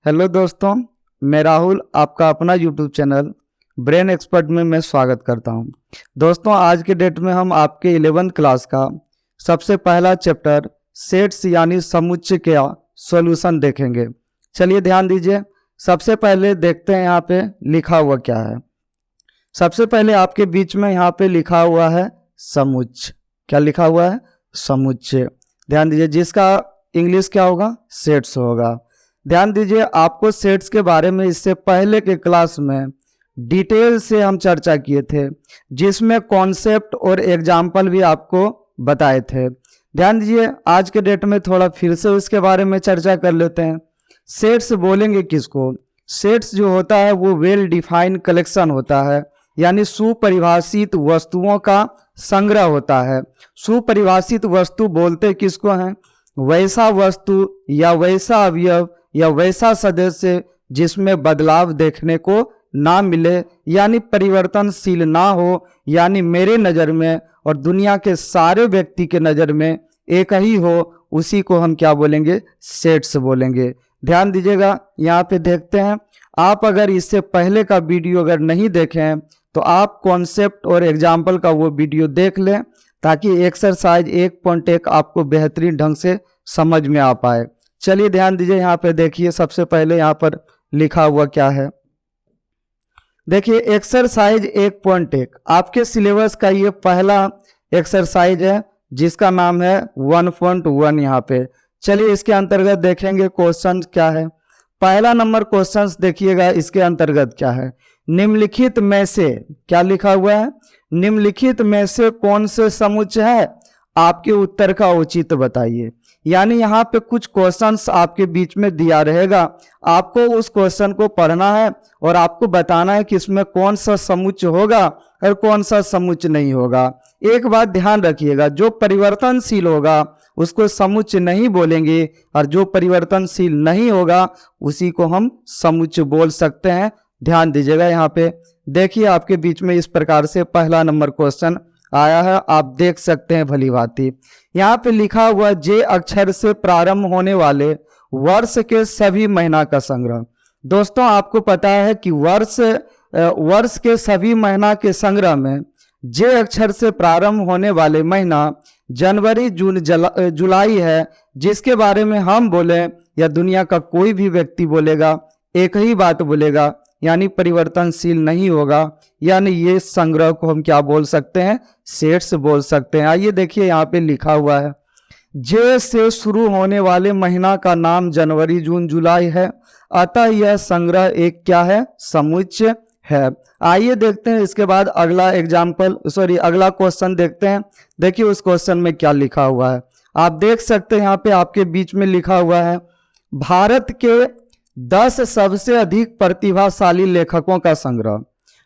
Hello दोस्तों, मैं राहुल आपका अपना यूट्यूब चैनल ब्रेन एक्सपर्ट में मैं स्वागत करता हूं। दोस्तों, आज के डेट में हम आपके 11th क्लास का सबसे पहला चैप्टर सेट्स यानी समुच्चय का सॉल्यूशन देखेंगे। चलिए ध्यान दीजिए। सबसे पहले देखते हैं यहाँ पे लिखा हुआ क्या है। सबसे पहले आपके बीच में यहाँ पे लिखा हुआ है समुच्चय। क्या लिखा हुआ है? समुच्चय। ध्यान दीजिए, जिसका इंग्लिश क्या होगा? सेट्स होगा। ध्यान दीजिए, आपको सेट्स के बारे में इससे पहले के क्लास में डिटेल से हम चर्चा किए थे, जिसमें कॉन्सेप्ट और एग्जाम्पल भी आपको बताए थे। ध्यान दीजिए, आज के डेट में थोड़ा फिर से उसके बारे में चर्चा कर लेते हैं। सेट्स बोलेंगे किसको? सेट्स जो होता है वो वेल डिफाइंड कलेक्शन होता है, यानी सुपरिभाषित वस्तुओं का संग्रह होता है। सुपरिभाषित वस्तु बोलते किसको हैं? वैसा वस्तु या वैसा अवयव या वैसा सदस्य जिसमें बदलाव देखने को ना मिले, यानी परिवर्तनशील ना हो, यानी मेरे नज़र में और दुनिया के सारे व्यक्ति के नज़र में एक ही हो, उसी को हम क्या बोलेंगे? सेट्स बोलेंगे। ध्यान दीजिएगा, यहाँ पे देखते हैं। आप अगर इससे पहले का वीडियो अगर नहीं देखें तो आप कॉन्सेप्ट और एग्जाम्पल का वो वीडियो देख लें, ताकि एक्सरसाइज 1.1 आपको बेहतरीन ढंग से समझ में आ पाए। चलिए ध्यान दीजिए, यहाँ पे देखिए। सबसे पहले यहाँ पर लिखा हुआ क्या है, देखिए। एक्सरसाइज 1.1 आपके सिलेबस का ये पहला एक्सरसाइज है, जिसका नाम है 1.1 यहाँ पे। चलिए इसके अंतर्गत देखेंगे क्वेश्चन क्या है। पहला नंबर क्वेश्चन देखिएगा, इसके अंतर्गत क्या है? निम्नलिखित में से, क्या लिखा हुआ है? निम्नलिखित में से कौन से समुच्चय है? आपके उत्तर का उचित बताइए। यानी यहाँ पे कुछ क्वेश्चंस आपके बीच में दिया रहेगा, आपको उस क्वेश्चन को पढ़ना है और आपको बताना है कि इसमें कौन सा समुच्चय होगा और कौन सा समुच्चय नहीं होगा। एक बात ध्यान रखिएगा, जो परिवर्तनशील होगा उसको समुच्चय नहीं बोलेंगे, और जो परिवर्तनशील नहीं होगा उसी को हम समुच्चय बोल सकते हैं। ध्यान दीजिएगा, यहाँ पे देखिए आपके बीच में इस प्रकार से पहला नंबर क्वेश्चन आया है, आप देख सकते हैं भली भांति। यहाँ पे लिखा हुआ जे अक्षर से प्रारंभ होने वाले वर्ष के सभी महीना का संग्रह। दोस्तों, आपको पता है कि वर्ष के सभी महीना के संग्रह में जे अक्षर से प्रारंभ होने वाले महीना जनवरी, जून, जुलाई है, जिसके बारे में हम बोले या दुनिया का कोई भी व्यक्ति बोलेगा एक ही बात बोलेगा, यानी परिवर्तनशील नहीं होगा। यानी ये संग्रह को हम क्या बोल सकते हैं? सेट्स बोल सकते हैं। आइए देखिए, यहाँ पे लिखा हुआ है जे से शुरू होने वाले महीना का नाम जनवरी, जून, जुलाई है, अतः यह संग्रह एक क्या है? समुच्चय है। आइए देखते हैं इसके बाद अगला अगला क्वेश्चन देखते हैं। देखिए उस क्वेश्चन में क्या लिखा हुआ है, आप देख सकते हैं। यहाँ पे आपके बीच में लिखा हुआ है भारत के 10 सबसे अधिक प्रतिभाशाली लेखकों का संग्रह।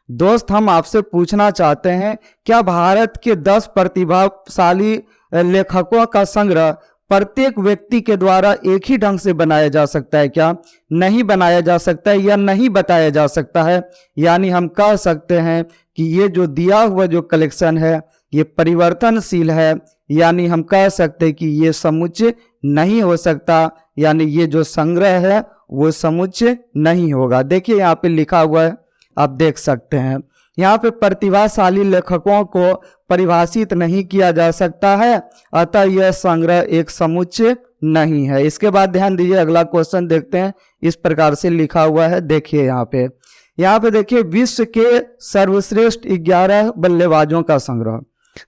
दोस्त, हम आपसे पूछना चाहते हैं, क्या भारत के 10 प्रतिभाशाली लेखकों का संग्रह प्रत्येक व्यक्ति के द्वारा एक ही ढंग से बनाया जा सकता है? क्या नहीं बनाया जा सकता है या नहीं बताया जा सकता है? यानी हम कह सकते हैं कि ये जो दिया हुआ जो कलेक्शन है ये परिवर्तनशील है, यानी हम कह सकते हैं कि ये समुच्चय नहीं हो सकता, यानी ये जो संग्रह है वो समुच्चय नहीं होगा। देखिए यहाँ पे लिखा हुआ है, आप देख सकते हैं। यहाँ पे प्रतिभाशाली लेखकों को परिभाषित नहीं किया जा सकता है, अतः यह संग्रह एक समुच्चय नहीं है। इसके बाद ध्यान दीजिए, अगला क्वेश्चन देखते हैं। इस प्रकार से लिखा हुआ है, देखिए यहाँ पे देखिए विश्व के सर्वश्रेष्ठ 11 बल्लेबाजों का संग्रह।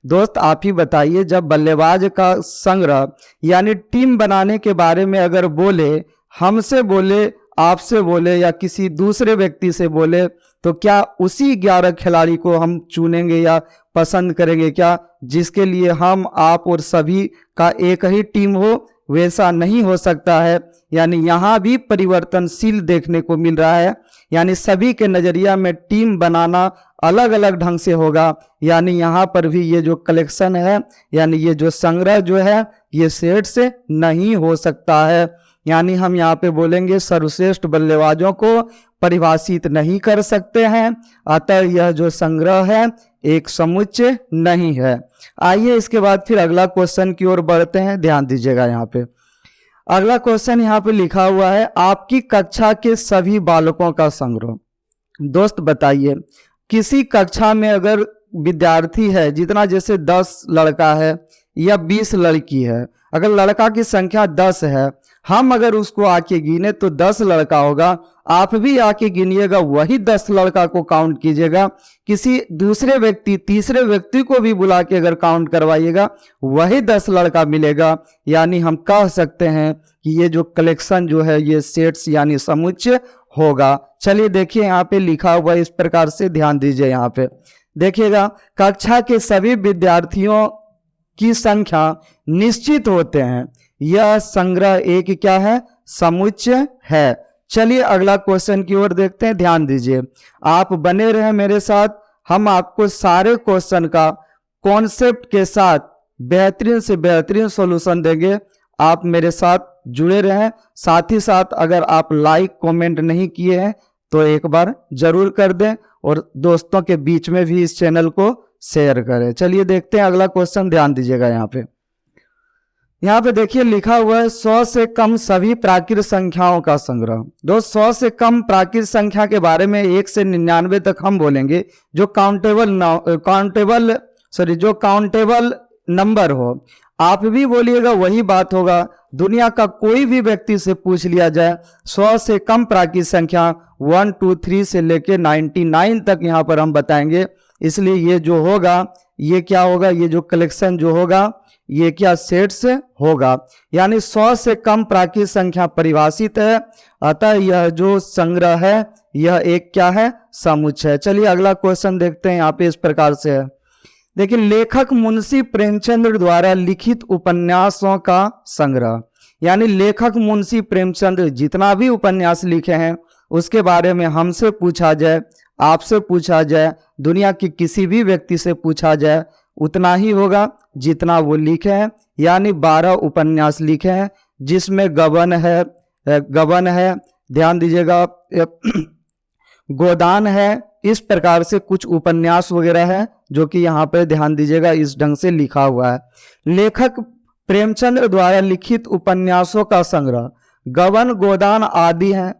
दोस्त, आप ही बताइए, जब बल्लेबाज का संग्रह यानी टीम बनाने के बारे में अगर बोले, हमसे बोले, आपसे बोले या किसी दूसरे व्यक्ति से बोले, तो क्या उसी 11 खिलाड़ी को हम चुनेंगे या पसंद करेंगे क्या, जिसके लिए हम, आप और सभी का एक ही टीम हो? वैसा नहीं हो सकता है। यानी यहाँ भी परिवर्तनशील देखने को मिल रहा है, यानी सभी के नज़रिया में टीम बनाना अलग अलग ढंग से होगा। यानी यहाँ पर भी ये जो कलेक्शन है, यानी ये जो संग्रह जो है, ये सेट से नहीं हो सकता है। यानी हम यहाँ पे बोलेंगे सर्वश्रेष्ठ बल्लेबाजों को परिभाषित नहीं कर सकते हैं, अतः यह जो संग्रह है एक समुच्चय नहीं है। आइए इसके बाद फिर अगला क्वेश्चन की ओर बढ़ते हैं। ध्यान दीजिएगा, यहाँ पे अगला क्वेश्चन यहाँ पे लिखा हुआ है, आपकी कक्षा के सभी बालकों का संग्रह। दोस्त बताइए, किसी कक्षा में अगर विद्यार्थी है जितना, जैसे 10 लड़का है या 20 लड़की है, अगर लड़का की संख्या 10 है, हम अगर उसको आके गिने तो 10 लड़का होगा। आप भी आके गिनिएगा, वही 10 लड़का को काउंट कीजिएगा। किसी दूसरे व्यक्ति, तीसरे व्यक्ति को भी बुला के अगर काउंट करवाइएगा, वही 10 लड़का मिलेगा। यानी हम कह सकते हैं कि ये जो कलेक्शन जो है ये सेट्स यानी समुच्चय होगा। चलिए देखिए यहाँ पे लिखा हुआ इस प्रकार से, ध्यान दीजिए। यहाँ पे देखिएगा, कक्षा के सभी विद्यार्थियों की संख्या निश्चित होते हैं, यह संग्रह एक क्या है, समुच्चय है। चलिए अगला क्वेश्चन की ओर देखते हैं, ध्यान दीजिए। आप बने रहे मेरे साथ, हम आपको सारे क्वेश्चन का कॉन्सेप्ट के साथ बेहतरीन से बेहतरीन सॉल्यूशन देंगे। आप मेरे साथ जुड़े रहें। साथ ही साथ अगर आप लाइक कमेंट नहीं किए हैं तो एक बार जरूर कर दें और दोस्तों के बीच में भी इस चैनल को शेयर करें। चलिए देखते हैं अगला क्वेश्चन, ध्यान दीजिएगा। यहाँ पे देखिए लिखा हुआ है, 100 से कम सभी प्राकृत संख्याओं का संग्रह। दोस्त 100 से कम प्राकृत संख्या के बारे में 1 से 99 तक हम बोलेंगे। जो काउंटेबल नंबर हो, आप भी बोलिएगा वही बात होगा। दुनिया का कोई भी व्यक्ति से पूछ लिया जाए, 100 से कम प्राकृत संख्या 1 2 3 से लेके 99 तक यहाँ पर हम बताएंगे। इसलिए ये जो होगा ये क्या होगा, ये जो कलेक्शन जो होगा ये क्या, सेट्स होगा। यानी 100 से कम प्राकृत संख्या परिभाषित है, अतः यह जो संग्रह है यह एक क्या है, समुच्चय है। चलिए अगला क्वेश्चन देखते हैं। यहाँ पे इस प्रकार से है, देखिए, लेखक मुंशी प्रेमचंद द्वारा लिखित उपन्यासों का संग्रह। यानी लेखक मुंशी प्रेमचंद जितना भी उपन्यास लिखे हैं उसके बारे में हमसे पूछा जाए, आपसे पूछा जाए, दुनिया के किसी भी व्यक्ति से पूछा जाए, उतना ही होगा जितना वो लिखे हैं। यानी 12 उपन्यास लिखे हैं, जिसमें गबन है, ध्यान दीजिएगा, गोदान है, इस प्रकार से कुछ उपन्यास वगैरह है जो कि यहाँ पे ध्यान दीजिएगा इस ढंग से लिखा हुआ है। लेखक प्रेमचंद द्वारा लिखित उपन्यासों का संग्रह, गबन, गोदान आदि हैं,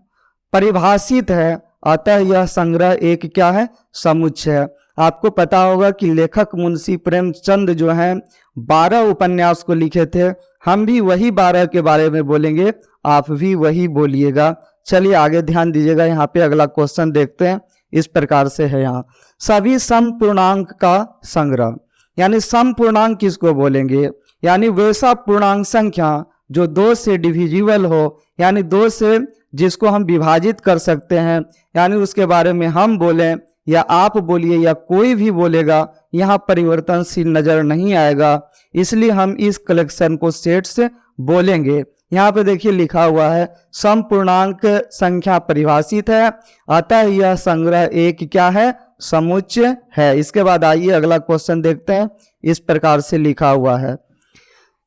परिभाषित है, अतः यह संग्रह एक क्या है, समुच्चय है। आपको पता होगा कि लेखक मुंशी प्रेमचंद जो हैं 12 उपन्यास को लिखे थे। हम भी वही 12 के बारे में बोलेंगे, आप भी वही बोलिएगा। चलिए आगे ध्यान दीजिएगा। यहाँ पे अगला क्वेश्चन देखते हैं, इस प्रकार से है यहाँ, सभी सम पूर्णांक का संग्रह। यानी सम पूर्णांक किसको बोलेंगे, यानी वैसा पूर्णांक संख्या जो 2 से डिविजिबल हो, यानी 2 से जिसको हम विभाजित कर सकते हैं। यानी उसके बारे में हम बोलें या आप बोलिए या कोई भी बोलेगा, यहाँ परिवर्तनशील नजर नहीं आएगा। इसलिए हम इस कलेक्शन को सेट से बोलेंगे। यहाँ पे देखिए लिखा हुआ है, सम पूर्णांक संख्या परिभाषित है, अतः यह संग्रह एक क्या है, समुच्चय है। इसके बाद आइए अगला क्वेश्चन देखते हैं। इस प्रकार से लिखा हुआ है,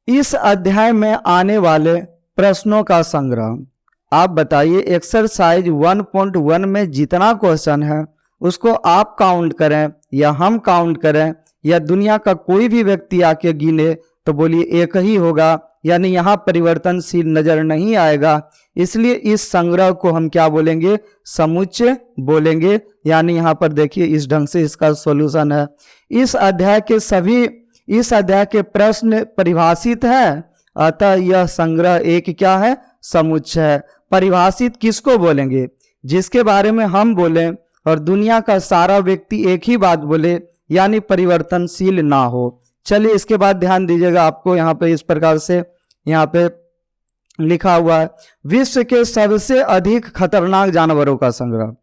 इस अध्याय में आने वाले प्रश्नों का संग्रह। आप बताइए, एक्सरसाइज 1.1 में जितना क्वेश्चन है उसको आप काउंट करें या हम काउंट करें या दुनिया का कोई भी व्यक्ति आके गिने तो बोलिए एक ही होगा। यानी यहाँ परिवर्तनशील नजर नहीं आएगा। इसलिए इस संग्रह को हम क्या बोलेंगे, समुच्चय बोलेंगे। यानी यहाँ पर देखिए इस ढंग से इसका सॉल्यूशन है। इस अध्याय के प्रश्न परिभाषित है, अतः यह संग्रह एक क्या है, समुच्चय है। परिभाषित किसको बोलेंगे, जिसके बारे में हम बोलें और दुनिया का सारा व्यक्ति एक ही बात बोले, यानी परिवर्तनशील ना हो। चलिए इसके बाद ध्यान दीजिएगा, आपको यहाँ पे इस प्रकार से यहाँ पे लिखा हुआ है, विश्व के सबसे अधिक खतरनाक जानवरों का संग्रह।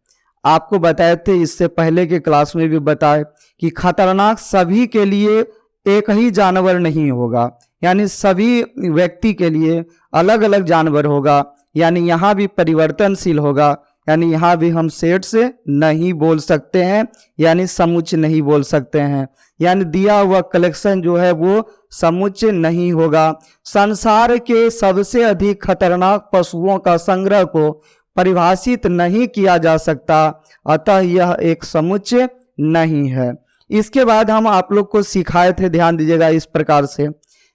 आपको बताए थे इससे पहले के क्लास में भी बताए कि खतरनाक सभी के लिए एक ही जानवर नहीं होगा, यानी सभी व्यक्ति के लिए अलग अलग जानवर होगा। यानी यहाँ भी परिवर्तनशील होगा, यानी यहाँ भी हम सेट से नहीं बोल सकते हैं, यानी समुच्चय नहीं बोल सकते हैं। यानी दिया हुआ कलेक्शन जो है वो समुच्चय नहीं होगा। संसार के सबसे अधिक खतरनाक पशुओं का संग्रह को परिभाषित नहीं किया जा सकता, अतः यह एक समुच्चय नहीं है। इसके बाद हम आप लोग को सिखाए थे, ध्यान दीजिएगा इस प्रकार से,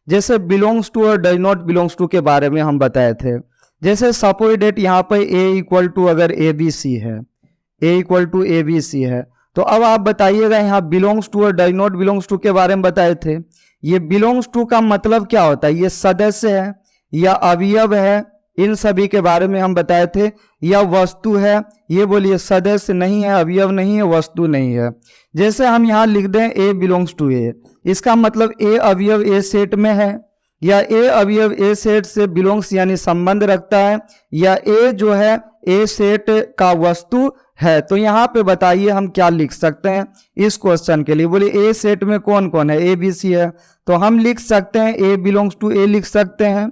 जैसे बिलोंग्स टू और डज नॉट बिलोंग्स टू के बारे में हम बताए थे। जैसे सपोज डेट यहाँ पर ए इक्वल टू अगर ए बी सी है, A equal to A B C है, तो अब आप बताइएगा यहाँ बिलोंग्स टू और डज नॉट बिलोंग्स टू के बारे में बताए थे। ये बिलोंग्स टू का मतलब क्या होता है? ये सदस्य है या अवयव है, इन सभी के बारे में हम बताए थे। या वस्तु है, ये बोलिए सदस्य नहीं है, अवयव नहीं है, वस्तु नहीं है। जैसे हम यहाँ लिख दें ए बिलोंग्स टू ए, इसका मतलब ए अवयव ए सेट में है, या ए अवयव ए सेट से बिलोंग्स यानी संबंध रखता है, या ए जो है ए सेट का वस्तु है। तो यहाँ पे बताइए हम क्या लिख सकते हैं इस क्वेश्चन के लिए। बोलिए ए सेट में कौन कौन है? ए बी सी है, तो हम लिख सकते हैं ए बिलोंग्स टू ए लिख सकते हैं,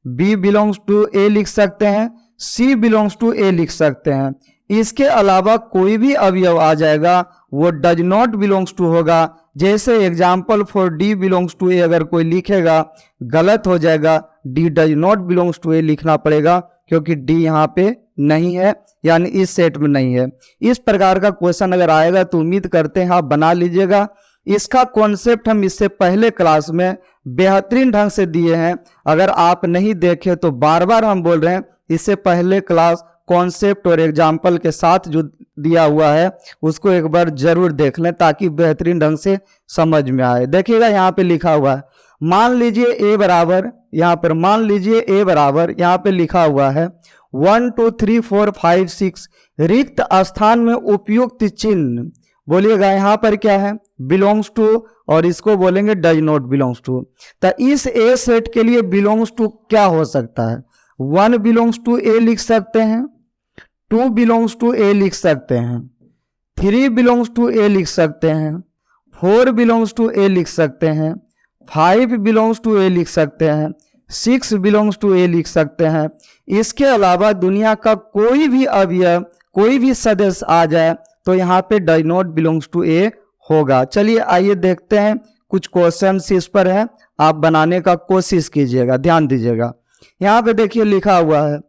बी बिलोंग्स टू ए लिख सकते हैं, सी बिलोंग्स टू ए लिख सकते हैं। इसके अलावा कोई भी अवयव आ जाएगा वो डज नॉट बिलोंग्स टू होगा। जैसे example for D belongs to A अगर कोई लिखेगा गलत हो जाएगा, D does not belongs to A लिखना पड़ेगा क्योंकि डी यहाँ पे नहीं है, यानी इस सेट में नहीं है। इस प्रकार का क्वेश्चन अगर आएगा तो उम्मीद करते हैं आप बना लीजिएगा। इसका कॉन्सेप्ट हम इससे पहले क्लास में बेहतरीन ढंग से दिए हैं, अगर आप नहीं देखे तो बार बार हम बोल रहे हैं इससे पहले क्लास कॉन्सेप्ट और एग्जाम्पल के साथ जो दिया हुआ है उसको एक बार जरूर देख लें ताकि बेहतरीन ढंग से समझ में आए। देखिएगा यहाँ पे लिखा हुआ है, मान लीजिए ए बराबर, यहाँ पर मान लीजिए ए बराबर, यहाँ पे लिखा हुआ है 1 2 3 4 5 6 रिक्त स्थान में उपयुक्त चिन्ह। बोलिएगा यहाँ पर क्या है? बिलोंग्स टू, और इसको बोलेंगे डज नॉट बिलोंग्स टू। तो इस ए सेट के लिए बिलोंग्स टू क्या हो सकता है? 1 बिलोंग्स टू ए लिख सकते हैं, 2 बिलोंग्स टू ए लिख सकते हैं, 3 बिलोंग्स टू ए लिख सकते हैं, 4 बिलोंग्स टू ए लिख सकते हैं, 5 बिलोंग्स टू ए लिख सकते हैं, 6 बिलोंग्स टू ए लिख सकते हैं। इसके अलावा दुनिया का कोई भी अवयव, कोई भी सदस्य आ जाए तो यहाँ पे डज नॉट बिलोंग्स टू ए होगा। चलिए आइए देखते हैं, कुछ क्वेश्चन इस पर है, आप बनाने का कोशिश कीजिएगा, ध्यान दीजिएगा। यहाँ पे देखिए लिखा हुआ है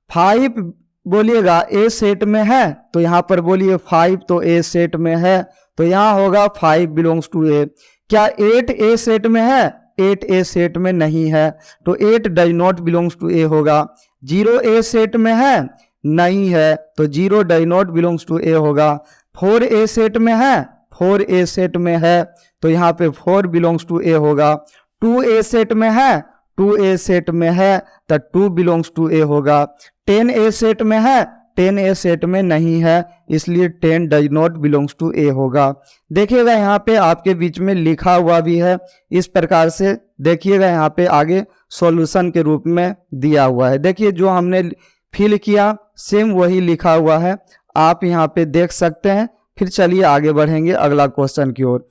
5, बोलिएगा ए सेट में है, तो यहाँ पर बोलिए 5 तो ए सेट में है, तो यहाँ होगा 5 बिलोंग्स टू ए। क्या 8 ए सेट में है? 8 ए सेट में नहीं है, तो 8 डज नॉट बिलोंग्स टू ए होगा। 0 ए सेट में है? नहीं है, तो 0 डज नॉट बिलोंग्स टू ए होगा। 4 ए सेट में है? 4 ए सेट में है, तो यहाँ पे 4 बिलोंग्स टू ए होगा। 2 ए सेट में है? 2 ए सेट में है, तो 2 बिलोंग्स टू ए होगा। 10 ए सेट में है? 10 ए सेट में नहीं है, इसलिए 10 डज नॉट बिलोंग्स टू ए होगा। देखिएगा यहाँ पे आपके बीच में लिखा हुआ भी है, इस प्रकार से देखिएगा यहाँ पे आगे सॉल्यूशन के रूप में दिया हुआ है। देखिए जो हमने फिल किया सेम वही लिखा हुआ है, आप यहाँ पे देख सकते हैं। फिर चलिए आगे बढ़ेंगे अगला क्वेश्चन की ओर।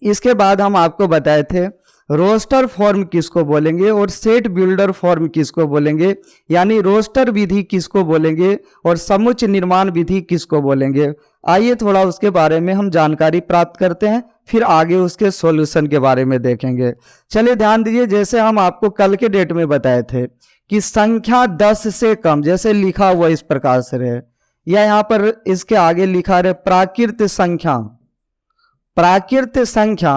इसके बाद हम आपको बताए थे रोस्टर फॉर्म किसको बोलेंगे और सेट बिल्डर फॉर्म किसको बोलेंगे, यानी रोस्टर विधि किसको बोलेंगे और समुच्चय निर्माण विधि किसको बोलेंगे। आइए थोड़ा उसके बारे में हम जानकारी प्राप्त करते हैं, फिर आगे उसके सॉल्यूशन के बारे में देखेंगे। चलिए ध्यान दीजिए, जैसे हम आपको कल के डेट में बताए थे कि संख्या 10 से कम, जैसे लिखा हुआ इस प्रकार से रहे, या यहाँ पर इसके आगे लिखा रहे प्राकृत संख्या, प्राकृत संख्या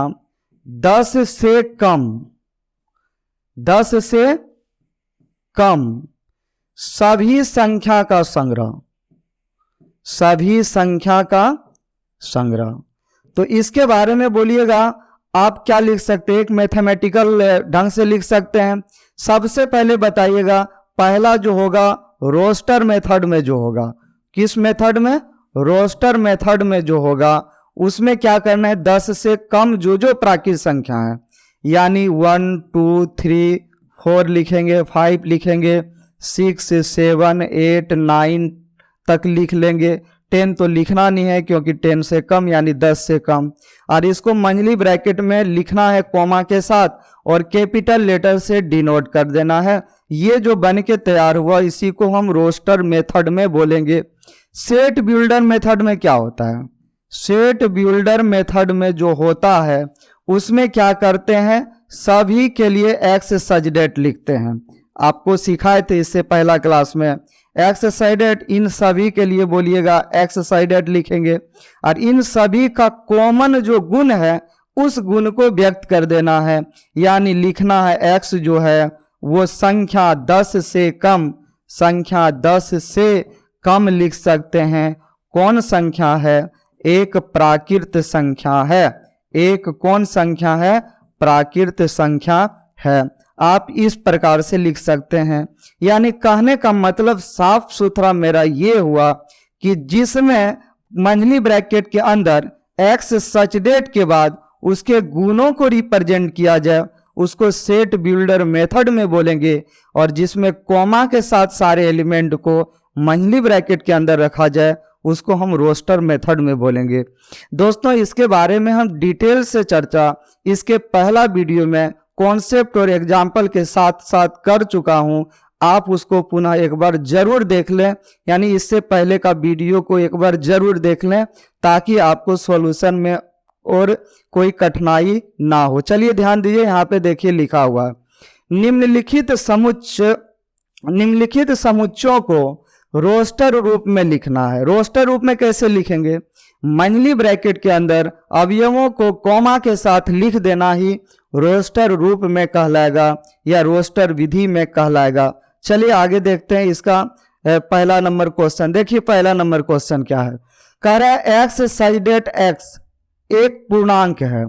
10 से कम, 10 से कम सभी संख्या का संग्रह, सभी संख्या का संग्रह। तो इसके बारे में बोलिएगा आप क्या लिख सकते हैं, एक मैथमेटिकल ढंग से लिख सकते हैं। सबसे पहले बताइएगा पहला जो होगा रोस्टर मेथड में जो होगा, किस मेथड में? रोस्टर मेथड में जो होगा उसमें क्या करना है, 10 से कम जो जो प्राकृत संख्या है, यानी 1 2 3 4 लिखेंगे, 5 लिखेंगे, 6 7 8 9 तक लिख लेंगे। 10 तो लिखना नहीं है क्योंकि 10 से कम यानी 10 से कम, और इसको मंझली ब्रैकेट में लिखना है कॉमा के साथ और कैपिटल लेटर से डिनोट कर देना है। ये जो बन के तैयार हुआ इसी को हम रोस्टर मेथड में बोलेंगे। सेट बिल्डर मेथड में क्या होता है? सेट बिल्डर मेथड में जो होता है उसमें क्या करते हैं, सभी के लिए एक्स सजडेट लिखते हैं। आपको सिखाए थे इससे पहला क्लास में, एक्स साइडेड, इन सभी के लिए बोलिएगा एक्स साइडेड लिखेंगे। और इन सभी का कॉमन जो गुण है, उस गुण को व्यक्त कर देना है, यानी लिखना है x जो है वो संख्या 10 से कम, संख्या 10 से कम लिख सकते हैं। कौन संख्या है? एक प्राकृत संख्या है। एक कौन संख्या है? प्राकृत संख्या है। आप इस प्रकार से लिख सकते हैं। यानी कहने का मतलब साफ सुथरा मेरा ये हुआ कि जिसमें मंझली ब्रैकेट के अंदर x सच डेट के बाद उसके गुणों को रिप्रेजेंट किया जाए उसको सेट बिल्डर मेथड में बोलेंगे, और जिसमें कॉमा के साथ सारे एलिमेंट को मंझली ब्रैकेट के अंदर रखा जाए उसको हम रोस्टर मेथड में बोलेंगे। दोस्तों इसके बारे में हम डिटेल से चर्चा इसके पहला वीडियो में कॉन्सेप्ट और एग्जाम्पल के साथ साथ कर चुका हूं। आप उसको पुनः एक बार जरूर देख लें, यानी इससे पहले का वीडियो को एक बार जरूर देख लें ताकि आपको सॉल्यूशन में और कोई कठिनाई ना हो। चलिए ध्यान दीजिए, यहाँ पे देखिए लिखा हुआ निम्नलिखित समुच्चयों को रोस्टर रूप में लिखना है। रोस्टर रूप में कैसे लिखेंगे? मंझली ब्रैकेट के अंदर अवयवों को कॉमा के साथ लिख देना ही रोस्टर रूप में कहलाएगा या रोस्टर विधि में कहलाएगा। चलिए आगे देखते हैं इसका पहला नंबर क्वेश्चन। देखिए पहला नंबर क्वेश्चन क्या है, कह रहा है x सच डेट x एक पूर्णांक है।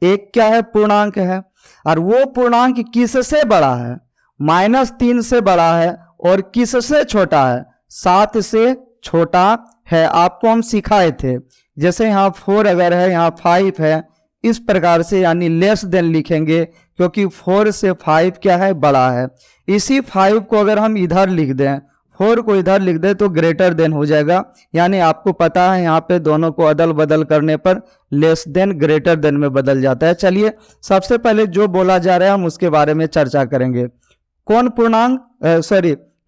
एक क्या है? पूर्णांक है। और वो पूर्णांक किससे बड़ा है? -3 से बड़ा है। और किससे छोटा है? 7 से छोटा है। आपको हम सिखाए थे, जैसे यहाँ 4 अगर है, यहाँ 5 है, इस प्रकार से यानी लेस देन लिखेंगे क्योंकि 4 से 5 क्या है? बड़ा है। इसी 5 को अगर हम इधर लिख दें, 4 को इधर लिख दें तो ग्रेटर देन हो जाएगा। यानी आपको पता है यहाँ पे दोनों को अदल बदल करने पर लेस देन ग्रेटर देन में बदल जाता है। चलिए सबसे पहले जो बोला जा रहा है हम उसके बारे में चर्चा करेंगे। कौन पूर्णांक?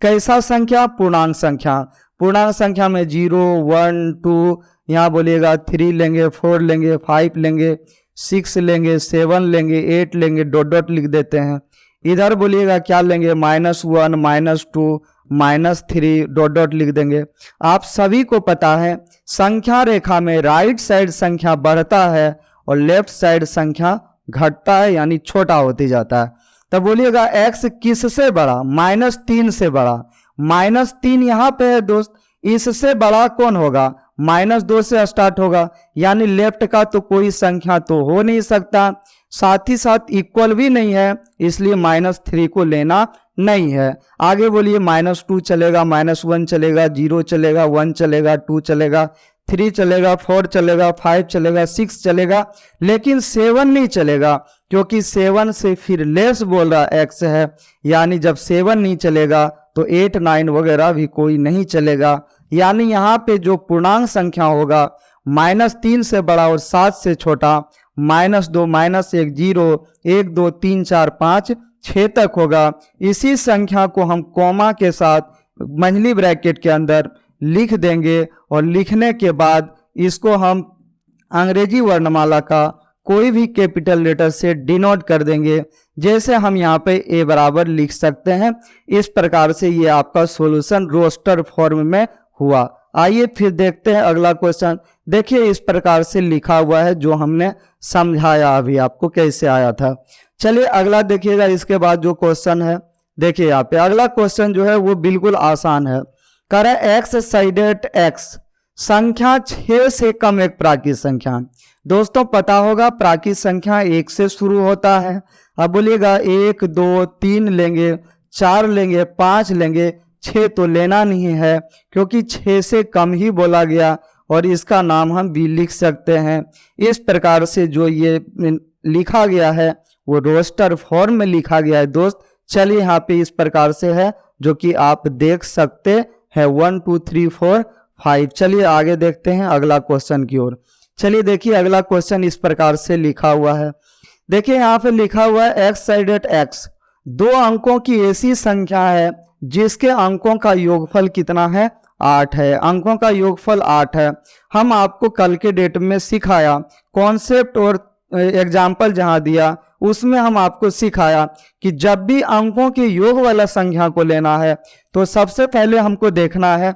कैसा संख्या? पूर्णांक संख्या। पूर्णांक संख्या में 0, 1, 2, यहाँ बोलिएगा 3 लेंगे, 4 लेंगे, 5 लेंगे, 6 लेंगे, 7 लेंगे, 8 लेंगे, डॉट डॉट लिख देते हैं। इधर बोलिएगा क्या लेंगे? -1, -2, -3 डॉट डॉट लिख देंगे। आप सभी को पता है संख्या रेखा में राइट साइड संख्या बढ़ता है और लेफ्ट साइड संख्या घटता है, यानी छोटा होती जाता है। तब बोलिएगा x किससे बड़ा? -3 से बड़ा। -3 यहाँ पे है दोस्त, इससे बड़ा कौन होगा? -2 से स्टार्ट होगा, यानी लेफ्ट का तो कोई संख्या तो हो नहीं सकता, साथ ही साथ इक्वल भी नहीं है, इसलिए -3 को लेना नहीं है। आगे बोलिए -2 चलेगा, -1 चलेगा, 0 चलेगा, 1 चलेगा, 2 चलेगा, 3 चलेगा, 4 चलेगा, 5 चलेगा, 6 चलेगा, लेकिन 7 नहीं चलेगा क्योंकि 7 से फिर लेस बोल रहा x है, यानी जब 7 नहीं चलेगा तो 8, 9 वगैरह भी कोई नहीं चलेगा। यानी यहाँ पे जो पूर्णांक संख्या होगा -3 से बड़ा और 7 से छोटा, -2, -1, 0, 1, 2, 3, 4, 5, 6 तक होगा। इसी संख्या को हम कॉमा के साथ मंझली ब्रैकेट के अंदर लिख देंगे और लिखने के बाद इसको हम अंग्रेजी वर्णमाला का कोई भी कैपिटल लेटर से डिनोट कर देंगे, जैसे हम यहाँ पे a बराबर लिख सकते हैं। इस प्रकार से ये आपका सॉल्यूशन रोस्टर फॉर्म में हुआ। आइए फिर देखते हैं अगला क्वेश्चन। देखिए इस प्रकार से लिखा हुआ है जो हमने समझाया अभी आपको कैसे आया था। चलिए अगला देखिएगा, इसके बाद जो क्वेश्चन है देखिए यहाँ पे अगला क्वेश्चन जो है वो बिल्कुल आसान है। कह रहा है x साइडेट x संख्या 6 से कम एक प्राकृत संख्या। दोस्तों पता होगा प्राकृत संख्या 1 से शुरू होता है। अब बोलिएगा 1, 2, 3 लेंगे, 4 लेंगे, 5 लेंगे, 6 तो लेना नहीं है क्योंकि 6 से कम ही बोला गया और इसका नाम हम भी लिख सकते हैं। इस प्रकार से जो ये लिखा गया है वो रोस्टर फॉर्म में लिखा गया है दोस्त। चलिए यहाँ पे इस प्रकार से है जो कि आप देख सकते हैं 1, 2, 3, 4, 5। चलिए आगे देखते हैं अगला क्वेश्चन की ओर। चलिए देखिए अगला क्वेश्चन इस प्रकार से लिखा हुआ है। देखिए यहाँ पे लिखा हुआ है x साइडेट x 2 अंकों की ऐसी संख्या है जिसके अंकों का योगफल कितना है? 8 है। अंकों का योगफल 8 है। हम आपको कल के डेट में सिखाया कॉन्सेप्ट और एग्जाम्पल जहां दिया उसमें हम आपको सिखाया कि जब भी अंकों के योग वाला संख्या को लेना है तो सबसे पहले हमको देखना है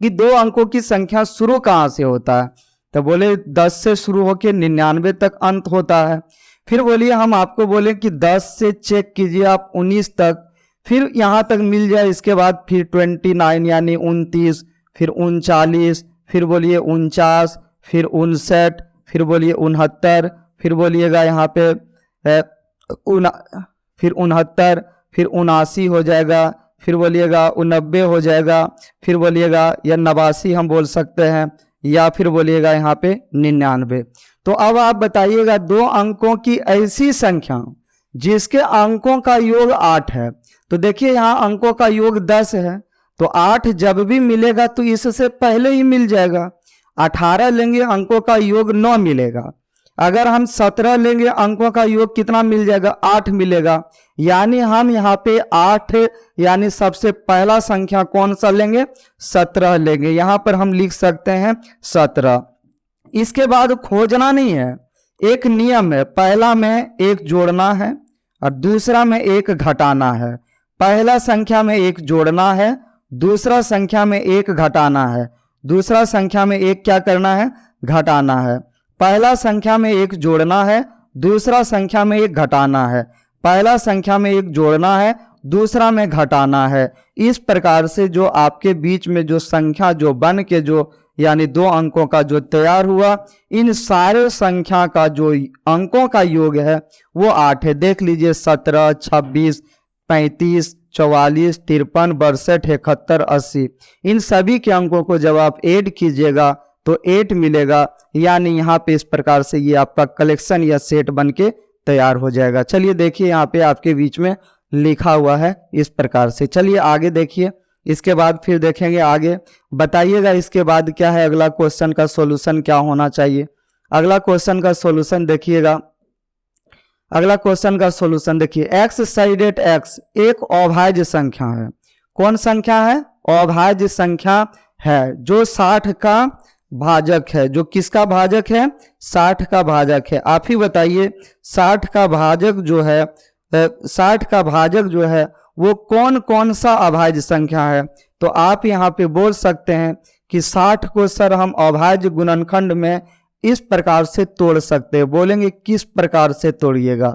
कि 2 अंकों की संख्या शुरू कहाँ से होता है। तो बोले 10 से शुरू होकर 99 तक अंत होता है। फिर बोलिए हम आपको बोले कि 10 से चेक कीजिए आप 19 तक, फिर यहाँ तक मिल जाए, इसके बाद फिर 29 यानी 29, फिर 39, फिर बोलिए 49, फिर 59, फिर बोलिए 69, फिर बोलिएगा यहाँ पे फिर 69, फिर 79 हो जाएगा, फिर बोलिएगा 89 हो जाएगा, फिर बोलिएगा या 89 हम बोल सकते हैं, या फिर बोलिएगा यहाँ पे 99। तो अब आप बताइएगा दो अंकों की ऐसी संख्या जिसके अंकों का योग 8 है। तो देखिए यहाँ अंकों का योग 10 है, तो 8 जब भी मिलेगा तो इससे पहले ही मिल जाएगा। 18 लेंगे अंकों का योग 9 मिलेगा। अगर हम 17 लेंगे अंकों का योग कितना मिल जाएगा, 8 मिलेगा। यानी हम यहाँ पे 8 यानी सबसे पहला संख्या कौन सा लेंगे, 17 लेंगे। यहाँ पर हम लिख सकते हैं 17। इसके बाद खोजना नहीं है, एक नियम है, पहला में एक जोड़ना है और दूसरा में एक घटाना है। पहला संख्या में एक जोड़ना है, दूसरा संख्या में एक घटाना है, दूसरा संख्या में एक क्या करना है, घटाना है। पहला संख्या में एक जोड़ना है, दूसरा संख्या में एक घटाना है, पहला संख्या में एक जोड़ना है, दूसरा में घटाना है। इस प्रकार से जो आपके बीच में जो संख्या जो बन के जो यानी दो अंकों का जो तैयार हुआ, इन सारे संख्या का जो अंकों का योग है वो 8 है। देख लीजिए 17, 26, 35, 44, 53, 62, 71, 80, इन सभी के अंकों को जब आप ऐड कीजिएगा तो 8 मिलेगा। यानी यहाँ पे इस प्रकार से ये आपका कलेक्शन या सेट बन के तैयार हो जाएगा। चलिए देखिए यहाँ पे आपके बीच में लिखा हुआ है इस प्रकार से। चलिए आगे देखिए, इसके बाद फिर देखेंगे आगे। बताइएगा इसके बाद क्या है, अगला क्वेश्चन का सॉल्यूशन क्या होना चाहिए। अगला क्वेश्चन का सॉल्यूशन देखिएगा, अगला क्वेश्चन का सॉल्यूशन देखिए। एक्स साइडेड एक्स एक अभाज्य संख्या है। कौन संख्या है, अभाज्य संख्या है जो 60 का भाजक है। जो किसका भाजक है, 60 का भाजक है। आप ही बताइए 60 का भाजक जो है, 60 का भाजक जो है वो कौन कौन सा अभाज्य संख्या है। तो आप यहाँ पे बोल सकते हैं कि 60 को सर हम अभाज्य गुणनखंड में इस प्रकार से तोड़ सकते हैं। बोलेंगे किस प्रकार से तोड़िएगा,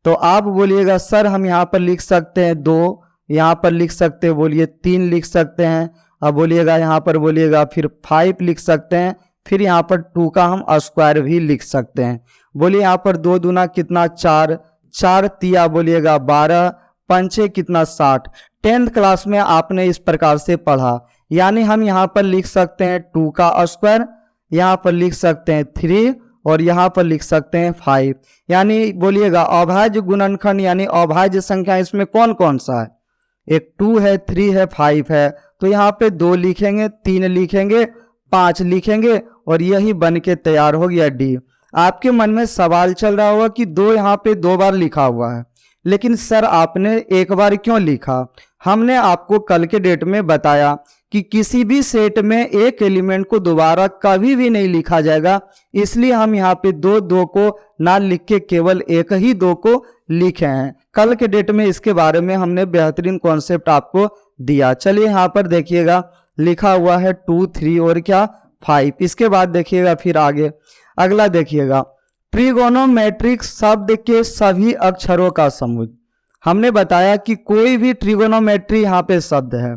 तो आप बोलिएगा सर हम यहाँ पर लिख सकते हैं 2, यहाँ पर लिख सकते हैं बोलिए 3 लिख सकते हैं। अब बोलिएगा यहाँ पर बोलिएगा फिर 5 लिख सकते हैं, फिर यहाँ पर 2 का हम स्क्वायर भी लिख सकते हैं। बोलिए यहाँ पर 2 दूना कितना 4, 4 तिया बोलिएगा 12, 5 कितना 60। 10th क्लास में आपने इस प्रकार से पढ़ा। यानी हम यहाँ पर लिख सकते हैं 2 का स्क्वायर, यहाँ पर लिख सकते हैं 3 और यहाँ पर लिख सकते हैं 5। यानी बोलिएगा अभाज्य गुणनखंड यानी अभाज्य संख्या इसमें कौन कौन सा है, एक 2 है, 3 है, 5 है। तो यहाँ पे 2 लिखेंगे, 3 लिखेंगे, 5 लिखेंगे और यही बन के तैयार हो गया डी। आपके मन में सवाल चल रहा होगा कि 2 यहाँ पे 2 बार लिखा हुआ है, लेकिन सर आपने एक बार क्यों लिखा। हमने आपको कल के डेट में बताया कि किसी भी सेट में एक एलिमेंट को दोबारा कभी भी नहीं लिखा जाएगा, इसलिए हम यहाँ पे 2 को ना लिख के केवल एक ही 2 को लिखे हैं। कल के डेट में इसके बारे में हमने बेहतरीन कॉन्सेप्ट आपको दिया। चलिए यहाँ पर देखिएगा लिखा हुआ है 2, 3 और क्या 5। इसके बाद देखिएगा फिर आगे अगला देखिएगा, ट्रिगोनोमेट्रिक शब्द के सभी अक्षरों का समूह। हमने बताया कि कोई भी ट्रिगोनोमेट्री यहाँ पे शब्द है,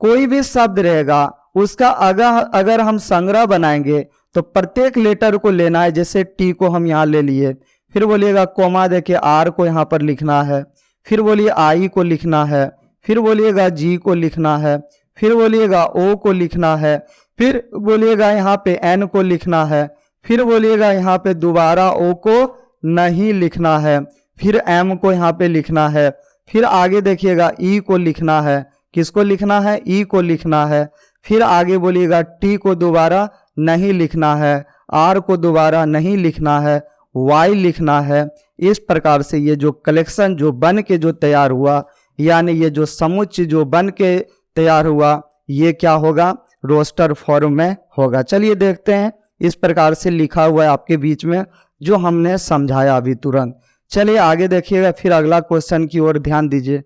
कोई भी शब्द रहेगा उसका अगर हम संग्रह बनाएंगे तो प्रत्येक लेटर को लेना है। जैसे टी को हम यहाँ ले लिए, फिर बोलिएगा कोमा देके आर को यहाँ पर लिखना है, फिर बोलिए आई को लिखना है, फिर बोलिएगा जी को लिखना है, फिर बोलिएगा ओ को लिखना है, फिर बोलिएगा यहाँ पे एन को लिखना है, फिर बोलिएगा यहाँ पे दोबारा ओ को नहीं लिखना है, फिर एम को यहाँ पे लिखना है, फिर आगे देखिएगा ई को लिखना है। किसको लिखना है, ई को लिखना है। फिर आगे बोलिएगा टी को दोबारा नहीं लिखना है, आर को दोबारा नहीं लिखना है, वाई लिखना है। इस प्रकार से ये जो कलेक्शन जो बन के जो तैयार हुआ, यानी ये जो समुच्चय जो बन के तैयार हुआ, ये क्या होगा, रोस्टर फॉर्म में होगा। चलिए देखते हैं, इस प्रकार से लिखा हुआ है आपके बीच में जो हमने समझाया अभी तुरंत। चलिए आगे देखिएगा, फिर अगला क्वेश्चन की ओर ध्यान दीजिए।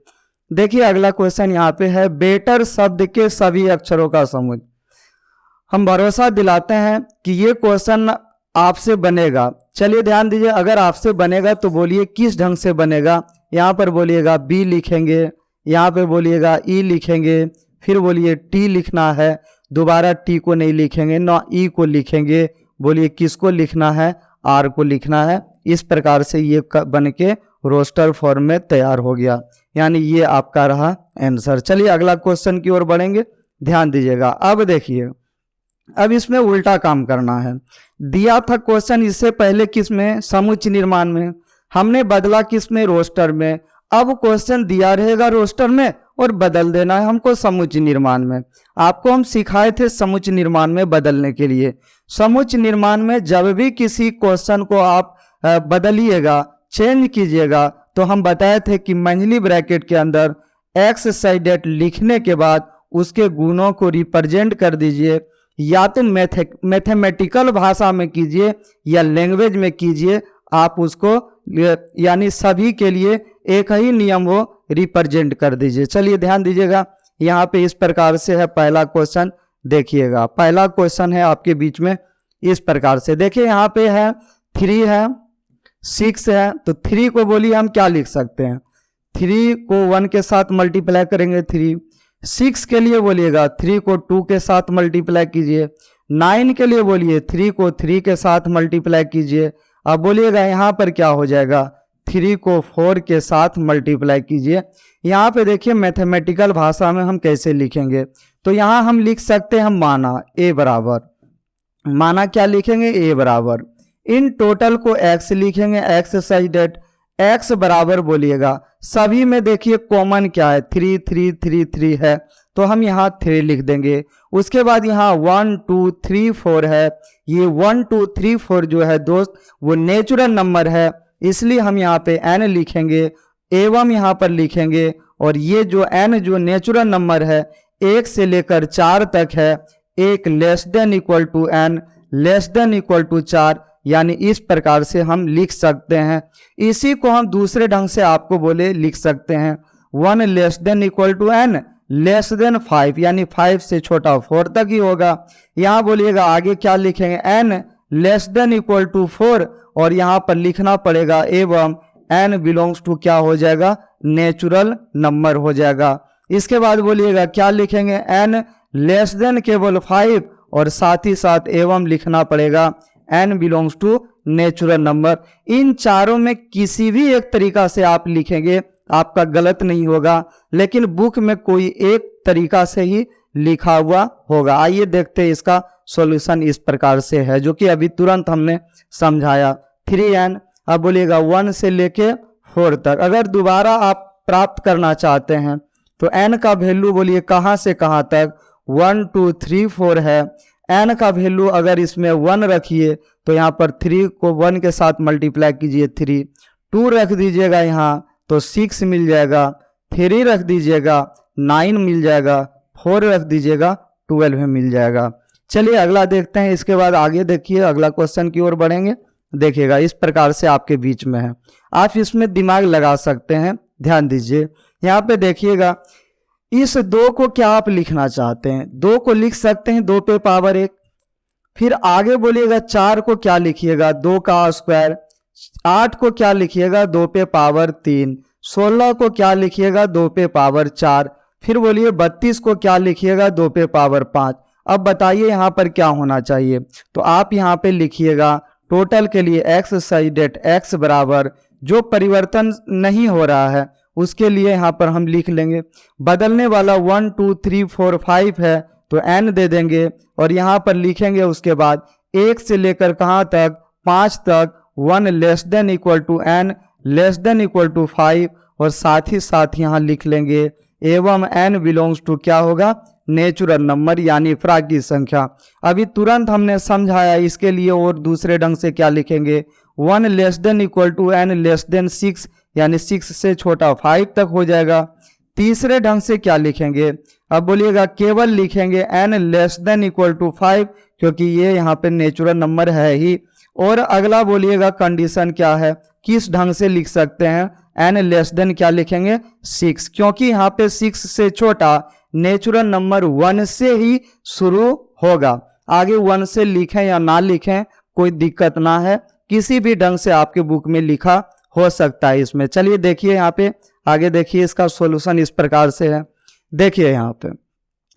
देखिए अगला क्वेश्चन यहाँ पे है, बेटर शब्द के सभी अक्षरों का समूह। हम भरोसा दिलाते हैं कि ये क्वेश्चन आपसे बनेगा। चलिए ध्यान दीजिए, अगर आपसे बनेगा तो बोलिए किस ढंग से बनेगा। यहाँ पर बोलिएगा बी लिखेंगे, यहाँ पे बोलिएगा ई लिखेंगे, फिर बोलिए टी लिखना है, दोबारा टी को नहीं लिखेंगे, ना ई को लिखेंगे, बोलिए किसको लिखना है, आर को लिखना है। इस प्रकार से ये बन के रोस्टर फॉर्म में तैयार हो गया, यानी ये आपका रहा आंसर। चलिए अगला क्वेश्चन की ओर बढ़ेंगे, ध्यान दीजिएगा। अब देखिए, अब इसमें उल्टा काम करना है। दिया था क्वेश्चन इससे पहले किस में, समुच्चय निर्माण में, हमने बदला किस में, रोस्टर में। अब क्वेश्चन दिया रहेगा रोस्टर में और बदल देना है हमको समुच्चय निर्माण में। आपको हम सिखाए थे समुच्चय निर्माण में बदलने के लिए। समुच्चय निर्माण में जब भी किसी क्वेश्चन को आप बदलिएगा, चेंज कीजिएगा, तो हम बताए थे कि मंझली ब्रैकेट के अंदर एक्स साइडेड लिखने के बाद उसके गुणों को रिप्रेजेंट कर दीजिए, या तो मैथमेटिकल भाषा में कीजिए या लैंग्वेज में कीजिए। आप उसको यानी सभी के लिए एक ही नियम वो रिप्रेजेंट कर दीजिए। चलिए ध्यान दीजिएगा, यहाँ पे इस प्रकार से है पहला क्वेश्चन। देखिएगा पहला क्वेश्चन है आपके बीच में इस प्रकार से। देखिए यहाँ पे है 3 है, 6 है, तो 3 को बोलिए हम क्या लिख सकते हैं, 3 को 1 के साथ मल्टीप्लाई करेंगे 3। 6 के लिए बोलिएगा 3 को 2 के साथ मल्टीप्लाई कीजिए। 9 के लिए बोलिए 3 को 3 के साथ मल्टीप्लाई कीजिए। अब बोलिएगा यहाँ पर क्या हो जाएगा, 3 को 4 के साथ मल्टीप्लाई कीजिए। यहाँ पे देखिए मैथमेटिकल भाषा में हम कैसे लिखेंगे, तो यहाँ हम लिख सकते हैं माना a बराबर, माना क्या लिखेंगे, a बराबर, इन टोटल को x लिखेंगे, x साइडेड, x बराबर बोलिएगा, सभी में देखिए कॉमन क्या है, 3 3 3 3 है, तो हम यहाँ 3 लिख देंगे। उसके बाद यहाँ 1 2 3 4 है, ये 1 2 3 4 जो है दोस्त वो नेचुरल नंबर है, इसलिए हम यहाँ पे n लिखेंगे, एवं यहाँ पर लिखेंगे। और ये जो n जो नेचुरल नंबर है 1 से लेकर 4 तक है, 1 less than equal to n less than equal to 4, यानी इस प्रकार से हम लिख सकते हैं। इसी को हम दूसरे ढंग से आपको बोले लिख सकते हैं 1 less than equal to n less than 5, यानी 5 से छोटा 4 तक ही होगा। यहाँ बोलिएगा आगे क्या लिखेंगे, n less than equal to 4, और यहाँ पर लिखना पड़ेगा एवं n बिलोंग्स टू क्या हो जाएगा, नेचुरल नंबर हो जाएगा। इसके बाद बोलिएगा क्या लिखेंगे, n लेस देन केवल 5, और साथ ही साथ एवं लिखना पड़ेगा n belongs to natural number. इन चारों में किसी भी एक तरीका से आप लिखेंगे आपका गलत नहीं होगा, लेकिन बुक में कोई एक तरीका से ही लिखा हुआ होगा। आइए देखते हैं इसका सॉल्यूशन इस प्रकार से है, जो कि अभी तुरंत हमने समझाया। 3n, अब बोलिएगा 1 से लेके 4 तक। अगर दोबारा आप प्राप्त करना चाहते हैं तो n का वैल्यू बोलिए कहाँ से कहाँ तक, 1 2 3 4 है, n का वैल्यू अगर इसमें 1 रखिए तो यहाँ पर 3 को 1 के साथ मल्टीप्लाई कीजिए 3, 2 रख दीजिएगा यहाँ तो 6 मिल जाएगा, 3 रख दीजिएगा 9 मिल जाएगा, 4 रख दीजिएगा 12 मिल जाएगा। चलिए अगला देखते हैं। इसके बाद आगे देखिए अगला क्वेश्चन की ओर बढ़ेंगे। देखिएगा इस प्रकार से आपके बीच में है, आप इसमें दिमाग लगा सकते हैं। ध्यान दीजिए यहाँ पे देखिएगा, इस 2 को क्या आप लिखना चाहते हैं, 2 को लिख सकते हैं 2 पे पावर 1। फिर आगे बोलिएगा 4 को क्या लिखिएगा, 2 का स्क्वायर। 8 को क्या लिखिएगा, 2 पे पावर 3। 16 को क्या लिखिएगा, 2 पे पावर 4। फिर बोलिए 32 को क्या लिखिएगा, 2 पे पावर 5। अब बताइए यहाँ पर क्या होना चाहिए, तो आप यहाँ पे लिखिएगा टोटल के लिए x साइडेड x बराबर, जो परिवर्तन नहीं हो रहा है उसके लिए यहाँ पर हम लिख लेंगे, बदलने वाला 1 2 3 4 5 है तो n दे देंगे, और यहाँ पर लिखेंगे उसके बाद 1 से लेकर कहाँ तक, 5 तक, 1 less than equal to n less than equal to 5, और साथ ही साथ यहाँ लिख लेंगे एवं n बिलोंग्स टू क्या होगा, नेचुरल नंबर यानी प्राकृतिक संख्या। अभी तुरंत हमने समझाया, इसके लिए और दूसरे ढंग से क्या लिखेंगे, 1 less than equal to n less than 6, यानी 6 से छोटा 5 तक हो जाएगा। तीसरे ढंग से क्या लिखेंगे, अब बोलिएगा केवल लिखेंगे n less than equal to 5, क्योंकि ये यहाँ पे नेचुरल नंबर है ही। और अगला बोलिएगा कंडीशन क्या है, किस ढंग से लिख सकते हैं, n लेस देन क्या लिखेंगे 6, क्योंकि यहाँ पे 6 से छोटा नेचुरल नंबर 1 से ही शुरू होगा। आगे 1 से लिखें या ना लिखें कोई दिक्कत ना है, किसी भी ढंग से आपके बुक में लिखा हो सकता है इसमें। चलिए देखिए यहाँ पे आगे देखिए, इसका सॉल्यूशन इस प्रकार से है। देखिए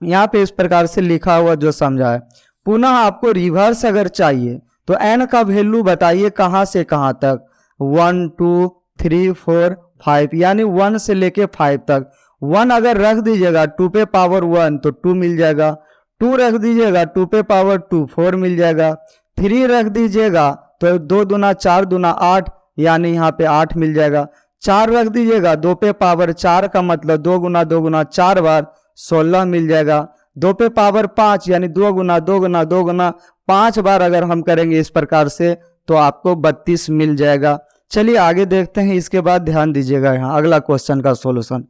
यहाँ पे इस प्रकार से लिखा हुआ जो समझा है। पुनः आपको रिवर्स अगर चाहिए तो n का वैल्यू बताइए कहाँ से कहाँ तक, 1 2 3 4 5, यानी 1 से लेके 5 तक। 1 अगर रख दीजिएगा 2 पे पावर 1 तो 2 मिल जाएगा, 2 रख दीजिएगा 2 पे पावर 2 4 मिल जाएगा, 3 रख दीजिएगा तो 2 दूना 4 दूना 8, यानी यहाँ पे 8 मिल जाएगा। 4 रख दीजिएगा 2 पे पावर 4 का मतलब 2 गुना 2 गुना 4 बार 16 मिल जाएगा। 2 पे पावर 5 यानी 2 गुना 2 गुना 2 गुना 5 बार अगर हम करेंगे इस प्रकार से तो आपको 32 मिल जाएगा। चलिए आगे देखते हैं, इसके बाद ध्यान दीजिएगा यहाँ अगला क्वेश्चन का सॉल्यूशन।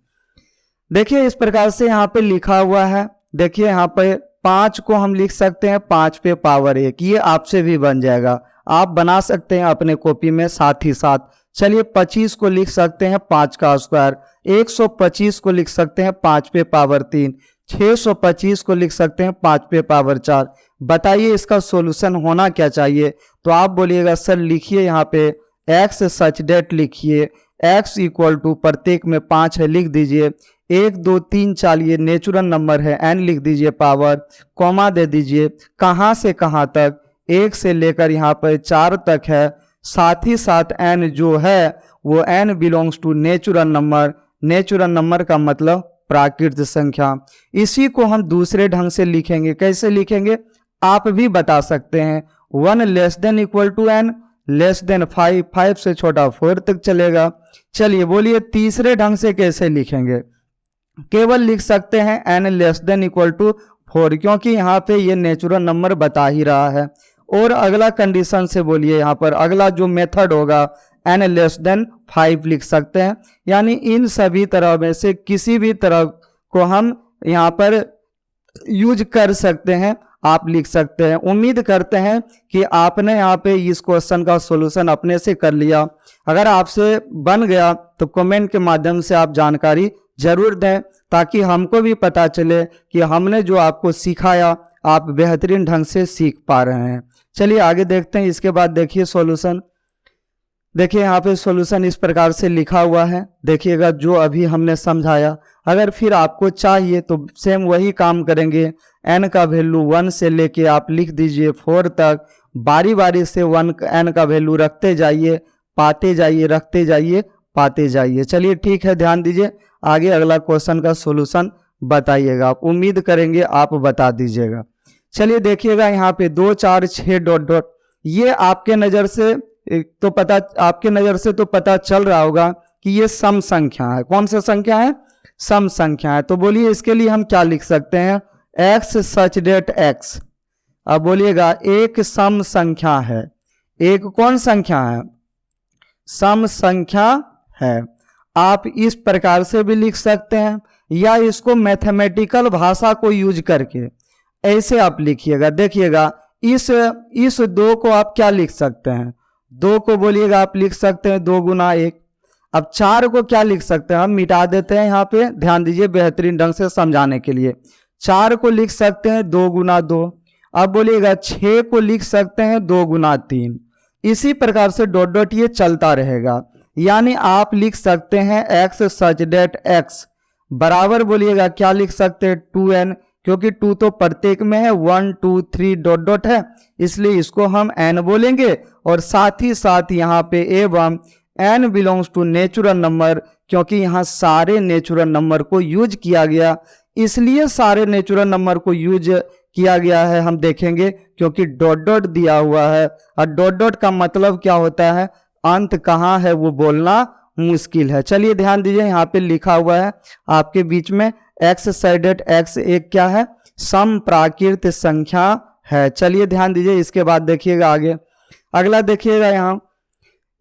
देखिए इस प्रकार से यहाँ पे लिखा हुआ है। देखिए यहाँ पे 5 को हम लिख सकते हैं 5 पे पावर 1, ये आपसे भी बन जाएगा, आप बना सकते हैं अपने कॉपी में साथ ही साथ। चलिए 25 को लिख सकते हैं 5 का स्क्वायर, 125 को लिख सकते हैं 5 पे पावर 3, 625 को लिख सकते हैं 5 पे पावर 4। बताइए इसका सॉल्यूशन होना क्या चाहिए? तो आप बोलिएगा सर लिखिए यहाँ पे x सच डेट लिखिए, x इक्वल टू प्रत्येक में 5 है लिख दीजिए, 1 2 3 4 ये नेचुरल नंबर है, n लिख दीजिए पावर, कॉमा दे दीजिए, कहाँ से कहाँ तक, 1 से लेकर यहाँ पर 4 तक है, साथ ही साथ n जो है वो n belongs to natural number. Natural number का मतलब प्राकृत संख्या। इसी को हम दूसरे ढंग से लिखेंगे, कैसे लिखेंगे आप भी बता सकते हैं। 1 less than equal to n, less than 5, 5 से छोटा 4 तक चलेगा। चलिए बोलिए तीसरे ढंग से कैसे लिखेंगे? केवल लिख सकते हैं n less than equal to 4, क्योंकि यहाँ पे ये नेचुरल नंबर बता ही रहा है। और अगला कंडीशन से बोलिए, यहाँ पर अगला जो मेथड होगा n लेस देन 5 लिख सकते हैं, यानी इन सभी तरह में से किसी भी तरह को हम यहाँ पर यूज कर सकते हैं, आप लिख सकते हैं। उम्मीद करते हैं कि आपने यहाँ पे इस क्वेश्चन का सॉल्यूशन अपने से कर लिया। अगर आपसे बन गया तो कमेंट के माध्यम से आप जानकारी जरूर दें, ताकि हमको भी पता चले कि हमने जो आपको सिखाया आप बेहतरीन ढंग से सीख पा रहे हैं। चलिए आगे देखते हैं। इसके बाद देखिए सॉल्यूशन। देखिए यहाँ पे सॉल्यूशन इस प्रकार से लिखा हुआ है, देखिएगा जो अभी हमने समझाया। अगर फिर आपको चाहिए तो सेम वही काम करेंगे, n का वैल्यू 1 से लेके आप लिख दीजिए 4 तक, बारी बारी से n का वैल्यू रखते जाइए, पाते जाइए, रखते जाइए, पाते जाइए। चलिए ठीक है, ध्यान दीजिए, आगे अगला क्वेश्चन का सॉल्यूशन बताइएगा, आप उम्मीद करेंगे आप बता दीजिएगा। चलिए देखिएगा यहाँ पे 2 4 6 डॉट डॉट, ये आपके नज़र से तो पता चल रहा होगा कि ये सम संख्या है। कौन सा संख्या है? सम संख्या है। तो बोलिए इसके लिए हम क्या लिख सकते हैं? x सच डेट x। अब बोलिएगा एक सम संख्या है, एक कौन संख्या है? सम संख्या है। आप इस प्रकार से भी लिख सकते हैं, या इसको मैथमेटिकल भाषा को यूज करके ऐसे आप लिखिएगा। देखिएगा इस 2 को आप क्या लिख सकते हैं? 2 को बोलिएगा आप लिख सकते हैं 2 गुना 1। अब 4 को क्या लिख सकते हैं? हम मिटा देते हैं यहाँ पे, ध्यान दीजिए बेहतरीन ढंग से समझाने के लिए। 4 को लिख सकते हैं 2 गुना 2। अब बोलिएगा 6 को लिख सकते हैं 2 गुना 3। इसी प्रकार से डॉट डॉट ये चलता रहेगा, यानी आप लिख सकते हैं x सच डेट x बराबर बोलिएगा क्या लिख सकते हैं? 2n, क्योंकि 2 तो प्रत्येक में है, 1 2 3 डॉट डॉट है, इसलिए इसको हम n बोलेंगे। और साथ ही साथ यहाँ पे एवं n belongs to natural number, क्योंकि यहाँ सारे नेचुरल नंबर को यूज किया गया, इसलिए सारे नेचुरल नंबर को यूज किया गया है हम देखेंगे, क्योंकि डॉट डॉट दिया हुआ है। और डॉट डॉट का मतलब क्या होता है? अंत कहाँ है वो बोलना मुश्किल है। चलिए ध्यान दीजिए, यहाँ पे लिखा हुआ है आपके बीच में x साइडेड x एक क्या है? सम प्राकृत संख्या है। चलिए ध्यान दीजिए, इसके बाद देखिएगा आगे अगला देखिएगा,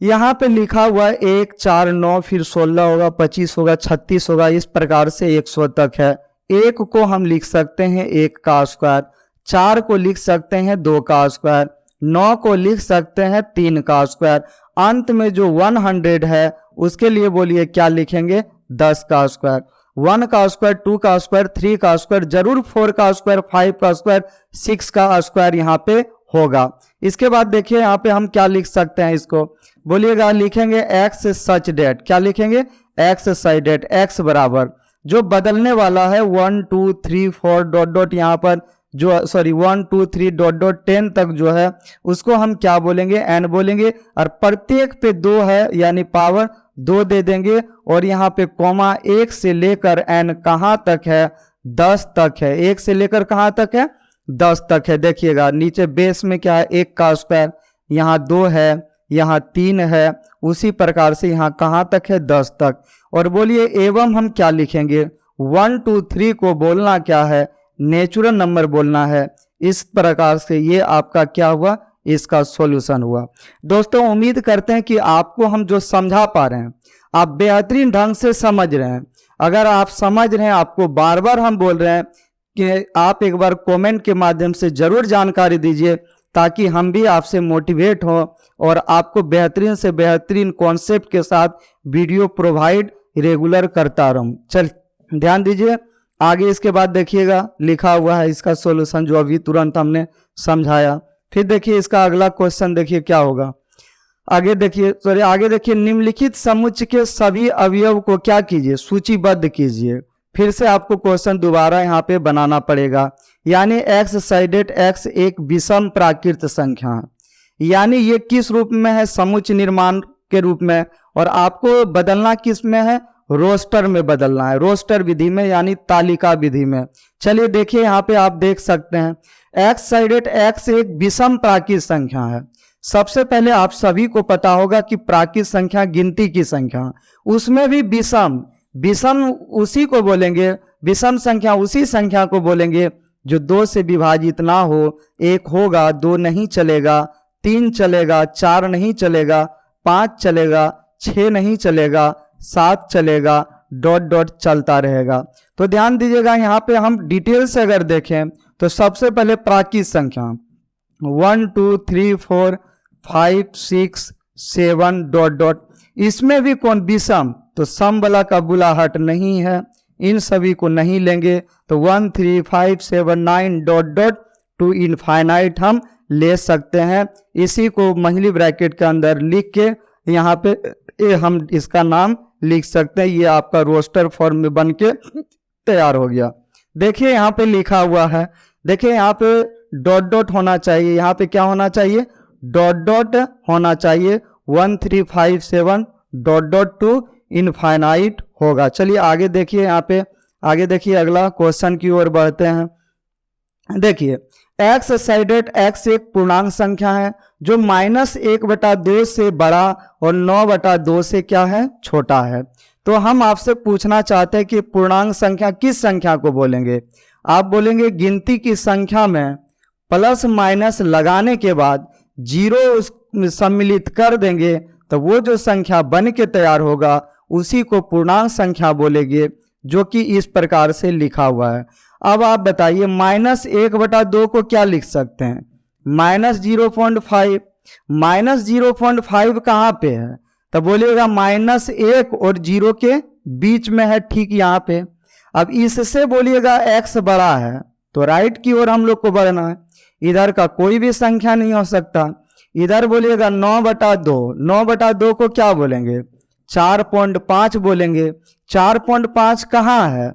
यहाँ पे लिखा हुआ है 1 4 9, फिर 16 होगा, 25 होगा, 36 होगा, इस प्रकार से 100 तक है। 1 को हम लिख सकते हैं 1 का स्क्वायर, 4 को लिख सकते हैं 2 का स्क्वायर, 9 को लिख सकते हैं 3 का स्क्वायर, अंत में जो 100 है उसके लिए बोलिए क्या लिखेंगे? 10 का स्क्वायर। 1 का स्क्वायर, 2 का स्क्वायर, 3 का स्क्वायर, जरूर 4 का स्क्वायर, 5 का स्क्वायर, 6 का स्क्वायर यहाँ पे होगा। इसके बाद देखिए यहाँ पे हम क्या लिख सकते हैं, इसको बोलिएगा, लिखेंगे एक्स सच डेट। क्या लिखेंगे? एक्स सच डेट। एक्स बराबर जो बदलने वाला है 1 2 3 4 डॉट डॉट, यहाँ पर जो 1 2 3 डॉट डॉट 10 तक जो है उसको हम क्या बोलेंगे? एन बोलेंगे। और प्रत्येक पे 2 है यानी पावर 2 दे देंगे। और यहाँ पे कॉमा 1 से लेकर एन कहाँ तक है? 10 तक है। 1 से लेकर कहाँ तक है? 10 तक है। देखिएगा नीचे बेस में क्या है? 1 का स्क्वायर, यहाँ 2 है, यहाँ 3 है, उसी प्रकार से यहाँ कहाँ तक है? 10 तक। और बोलिए एवं हम क्या लिखेंगे? 1 2 3 को बोलना क्या है? नेचुरल नंबर बोलना है। इस प्रकार से ये आपका क्या हुआ? इसका सॉल्यूशन हुआ। दोस्तों उम्मीद करते हैं कि आपको हम जो समझा पा रहे हैं आप बेहतरीन ढंग से समझ रहे हैं। अगर आप समझ रहे हैं, आपको बार बार हम बोल रहे हैं कि आप एक बार कमेंट के माध्यम से जरूर जानकारी दीजिए, ताकि हम भी आपसे मोटिवेट हो और आपको बेहतरीन से बेहतरीन कॉन्सेप्ट के साथ वीडियो प्रोवाइड रेगुलर करता रहूं। चल ध्यान दीजिए आगे। इसके बाद देखिएगा लिखा हुआ है इसका सॉल्यूशन जो अभी तुरंत हमने समझाया। फिर देखिए इसका अगला क्वेश्चन देखिए क्या होगा। आगे देखिए निम्नलिखित समुच्चय के सभी अवयव को क्या कीजिए? सूचीबद्ध कीजिए। फिर से आपको क्वेश्चन दोबारा यहाँ पे बनाना पड़ेगा। यानी एक्स साइडेड एक्स एक विषम प्राकृत संख्या है। यानी ये किस रूप में है? समुच्चय निर्माण के रूप में। और आपको बदलना किस में है? रोस्टर में बदलना है, रोस्टर विधि में यानी तालिका विधि में। चलिए देखिए यहाँ पे आप देख सकते हैं एक्स साइडेड एक्स एक विषम प्राकृत संख्या है। सबसे पहले आप सभी को पता होगा कि प्राकृत संख्या गिनती की संख्या, उसमें भी विषम। विषम उसी को बोलेंगे, विषम संख्या उसी संख्या को बोलेंगे जो 2 से विभाजित ना हो। 1 होगा, 2 नहीं चलेगा, 3 चलेगा, 4 नहीं चलेगा, 5 चलेगा, 6 नहीं चलेगा, 7 चलेगा, डॉट डॉट चलता रहेगा। तो ध्यान दीजिएगा यहाँ पे हम डिटेल से अगर देखें तो सबसे पहले प्राकृत संख्या 1 2 3 4 5 6 7 डॉट डॉट, इसमें भी कौन? विषम। तो सम वाला का बुलाहट नहीं है, इन सभी को नहीं लेंगे। तो 1 3 5 7 9 डॉट डॉट टू इनफाइनाइट हम ले सकते हैं। इसी को महिली ब्रैकेट के अंदर लिख के यहाँ पे हम इसका नाम लिख सकते हैं। ये आपका रोस्टर फॉर्म में बन के तैयार हो गया। देखिए यहाँ पे लिखा हुआ है, देखिए यहाँ पे डॉट डॉट होना चाहिए। यहाँ पे क्या होना चाहिए? डॉट डॉट होना चाहिए। 1 3 5 7 डॉट डॉट टू इनफाइनाइट होगा। चलिए आगे देखिए, यहाँ पे आगे देखिए अगला क्वेश्चन की ओर बढ़ते हैं। देखिए एक्स साइडेड एक्स एक पूर्णांक संख्या है जो -1/2 से बड़ा और 9/2 से क्या है? छोटा है। तो हम आपसे पूछना चाहते हैं कि पूर्णांक संख्या किस संख्या को बोलेंगे? आप बोलेंगे गिनती की संख्या में प्लस माइनस लगाने के बाद 0 सम्मिलित कर देंगे तो वो जो संख्या बन के तैयार होगा उसी को पूर्णांक संख्या बोलेंगे, जो कि इस प्रकार से लिखा हुआ है। अब आप बताइए -1/2 को क्या लिख सकते हैं? -0.5। -0.5 कहाँ पे है? तो बोलिएगा -1 और 0 के बीच में है, ठीक यहाँ पे। अब इससे बोलिएगा x बड़ा है तो राइट की ओर हम लोग को बढ़ना है। इधर का कोई भी संख्या नहीं हो सकता। इधर बोलिएगा 9/2। 9/2 को क्या बोलेंगे? 4.5 बोलेंगे। 4.5 कहाँ है?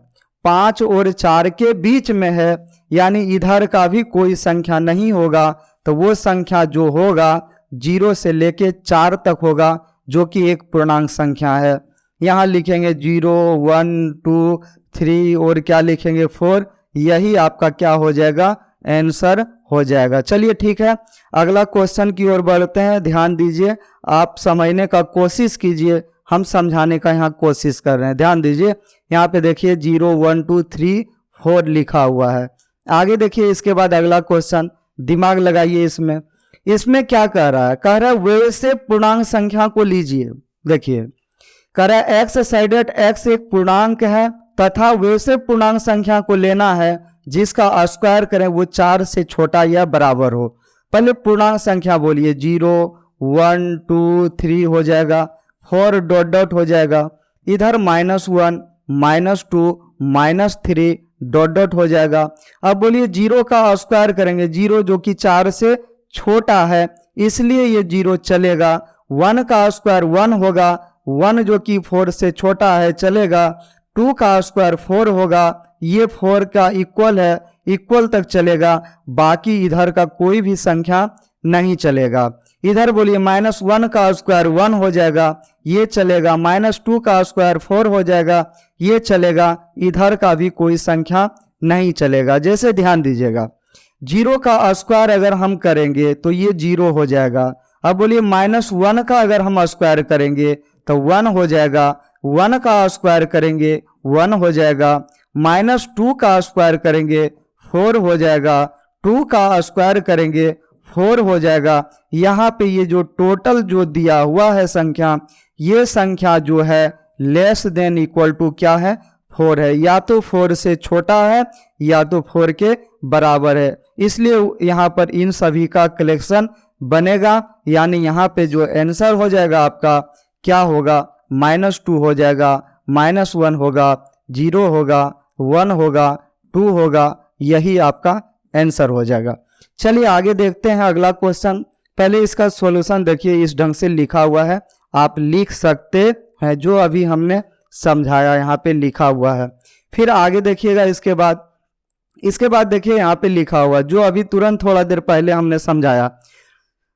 5 और 4 के बीच में है, यानी इधर का भी कोई संख्या नहीं होगा। तो वो संख्या जो होगा 0 से लेके 4 तक होगा, जो कि एक पूर्णांक संख्या है। यहाँ लिखेंगे 0 1 2 3 और क्या लिखेंगे 4। यही आपका क्या हो जाएगा? आंसर हो जाएगा। चलिए ठीक है, अगला क्वेश्चन की ओर बढ़ते हैं। ध्यान दीजिए, आप समझने का कोशिश कीजिए, हम समझाने का यहाँ कोशिश कर रहे हैं। ध्यान दीजिए, यहाँ पे देखिए 0 1 2 3 4 लिखा हुआ है। आगे देखिए इसके बाद अगला क्वेश्चन, दिमाग लगाइए इसमें। इसमें क्या कह रहा है? कह रहा है वैसे पूर्णांक संख्या को लीजिए। देखिए कह रहा है एक्स साइडेड एक्स एक पूर्णांक है तथा वैसे पूर्णांक संख्या को लेना है जिसका स्क्वायर करें वो 4 से छोटा या बराबर हो। पहले पूर्णांक संख्या बोलिए। 0 1 2 3 हो जाएगा, 4 डॉट डॉट हो जाएगा, इधर -1 -2 -3 डॉट डॉट हो जाएगा। अब बोलिए 0 का स्क्वायर करेंगे, 0 जो कि 4 से छोटा है इसलिए ये 0 चलेगा। 1 का स्क्वायर 1 होगा, 1 जो कि 4 से छोटा है चलेगा। 2 का स्क्वायर 4 होगा, ये 4 का इक्वल है, इक्वल तक चलेगा। बाकी इधर का कोई भी संख्या नहीं चलेगा। इधर बोलिए -1 का स्क्वायर 1 हो जाएगा, ये चलेगा। -2 का स्क्वायर 4 हो जाएगा, ये चलेगा। इधर का भी कोई संख्या नहीं चलेगा। जैसे ध्यान दीजिएगा, 0 का स्क्वायर अगर हम करेंगे तो ये 0 हो जाएगा। अब बोलिए -1 का अगर हम स्क्वायर करेंगे तो 1 हो जाएगा। 1 का स्क्वायर करेंगे 1 हो जाएगा। -2 का स्क्वायर करेंगे 4 हो जाएगा। 2 का स्क्वायर करेंगे 4 हो जाएगा। यहाँ पे ये जो टोटल जो दिया हुआ है संख्या, ये संख्या जो है लेस देन इक्वल टू क्या है, 4 है। या तो 4 से छोटा है या तो 4 के बराबर है, इसलिए यहाँ पर इन सभी का कलेक्शन बनेगा। यानी यहाँ पे जो आंसर हो जाएगा आपका क्या होगा, -2 हो जाएगा, -1 होगा, 0 होगा, 1 होगा, 2 होगा, यही आपका आंसर हो जाएगा। चलिए आगे देखते हैं अगला क्वेश्चन। पहले इसका सॉल्यूशन देखिए, इस ढंग से लिखा हुआ है, आप लिख सकते हैं जो अभी हमने समझाया यहाँ पे लिखा हुआ है। फिर आगे देखिएगा, इसके बाद देखिए यहाँ पे लिखा हुआ जो अभी तुरंत थोड़ा देर पहले हमने समझाया,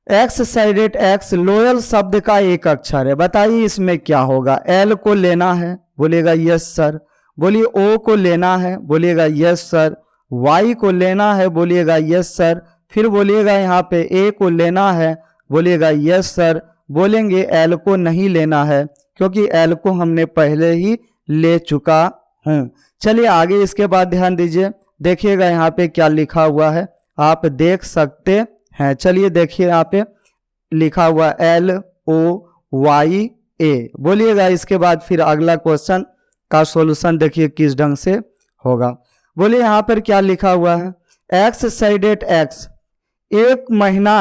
एक्स साइडेड एक्स लोयल शब्द का एक अक्षर है। बताइए इसमें क्या होगा। एल को लेना है, बोलिएगा यस सर। बोलिए ओ को लेना है, बोलिएगा यस सर। वाई को लेना है, बोलिएगा यस सर। फिर बोलिएगा यहाँ पे ए को लेना है, बोलिएगा यस सर। बोलेंगे एल को नहीं लेना है क्योंकि एल को हमने पहले ही ले चुका हूँ। चलिए आगे इसके बाद ध्यान दीजिए, देखिएगा यहाँ पे क्या लिखा हुआ है, आप देख सकते हैं। चलिए देखिए यहाँ पे लिखा हुआ LOYA। बोलिएगा इसके बाद फिर अगला क्वेश्चन का सॉल्यूशन देखिए किस ढंग से होगा। बोलिए यहाँ पर क्या लिखा हुआ है, एक्स साइडेड एक्स एक महीना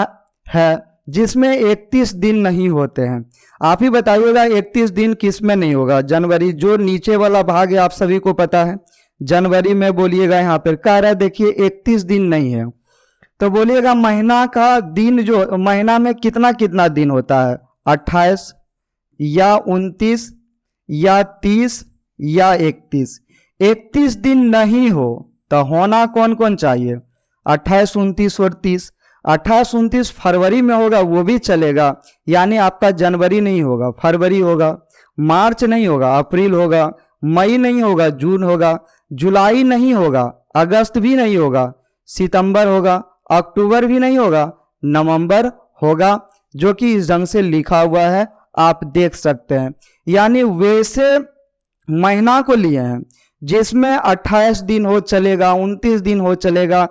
है जिसमें 31 दिन नहीं होते हैं। आप ही बताइएगा 31 दिन किस में नहीं होगा। जनवरी, जो नीचे वाला भाग है आप सभी को पता है, जनवरी में बोलिएगा यहाँ पर कह रहा है देखिए 31 दिन नहीं है। तो बोलिएगा महीना का दिन, जो महीना में कितना कितना दिन होता है, 28 या 29 या 30 या 31। 31 दिन नहीं हो तो होना कौन कौन चाहिए, 28, 29 और 30। 28, 29 फरवरी में होगा वो भी चलेगा, यानी आपका जनवरी नहीं होगा, फरवरी होगा। मार्च नहीं होगा, अप्रैल होगा। मई नहीं होगा, जून होगा। जुलाई नहीं होगा, अगस्त भी नहीं होगा, सितंबर होगा। अक्टूबर भी नहीं होगा, नवंबर होगा, जो कि इस ढंग से लिखा हुआ है, आप देख सकते हैं। यानी वैसे महीना को लिए हैं जिसमें 28 दिन हो चलेगा, 29 दिन हो चलेगा,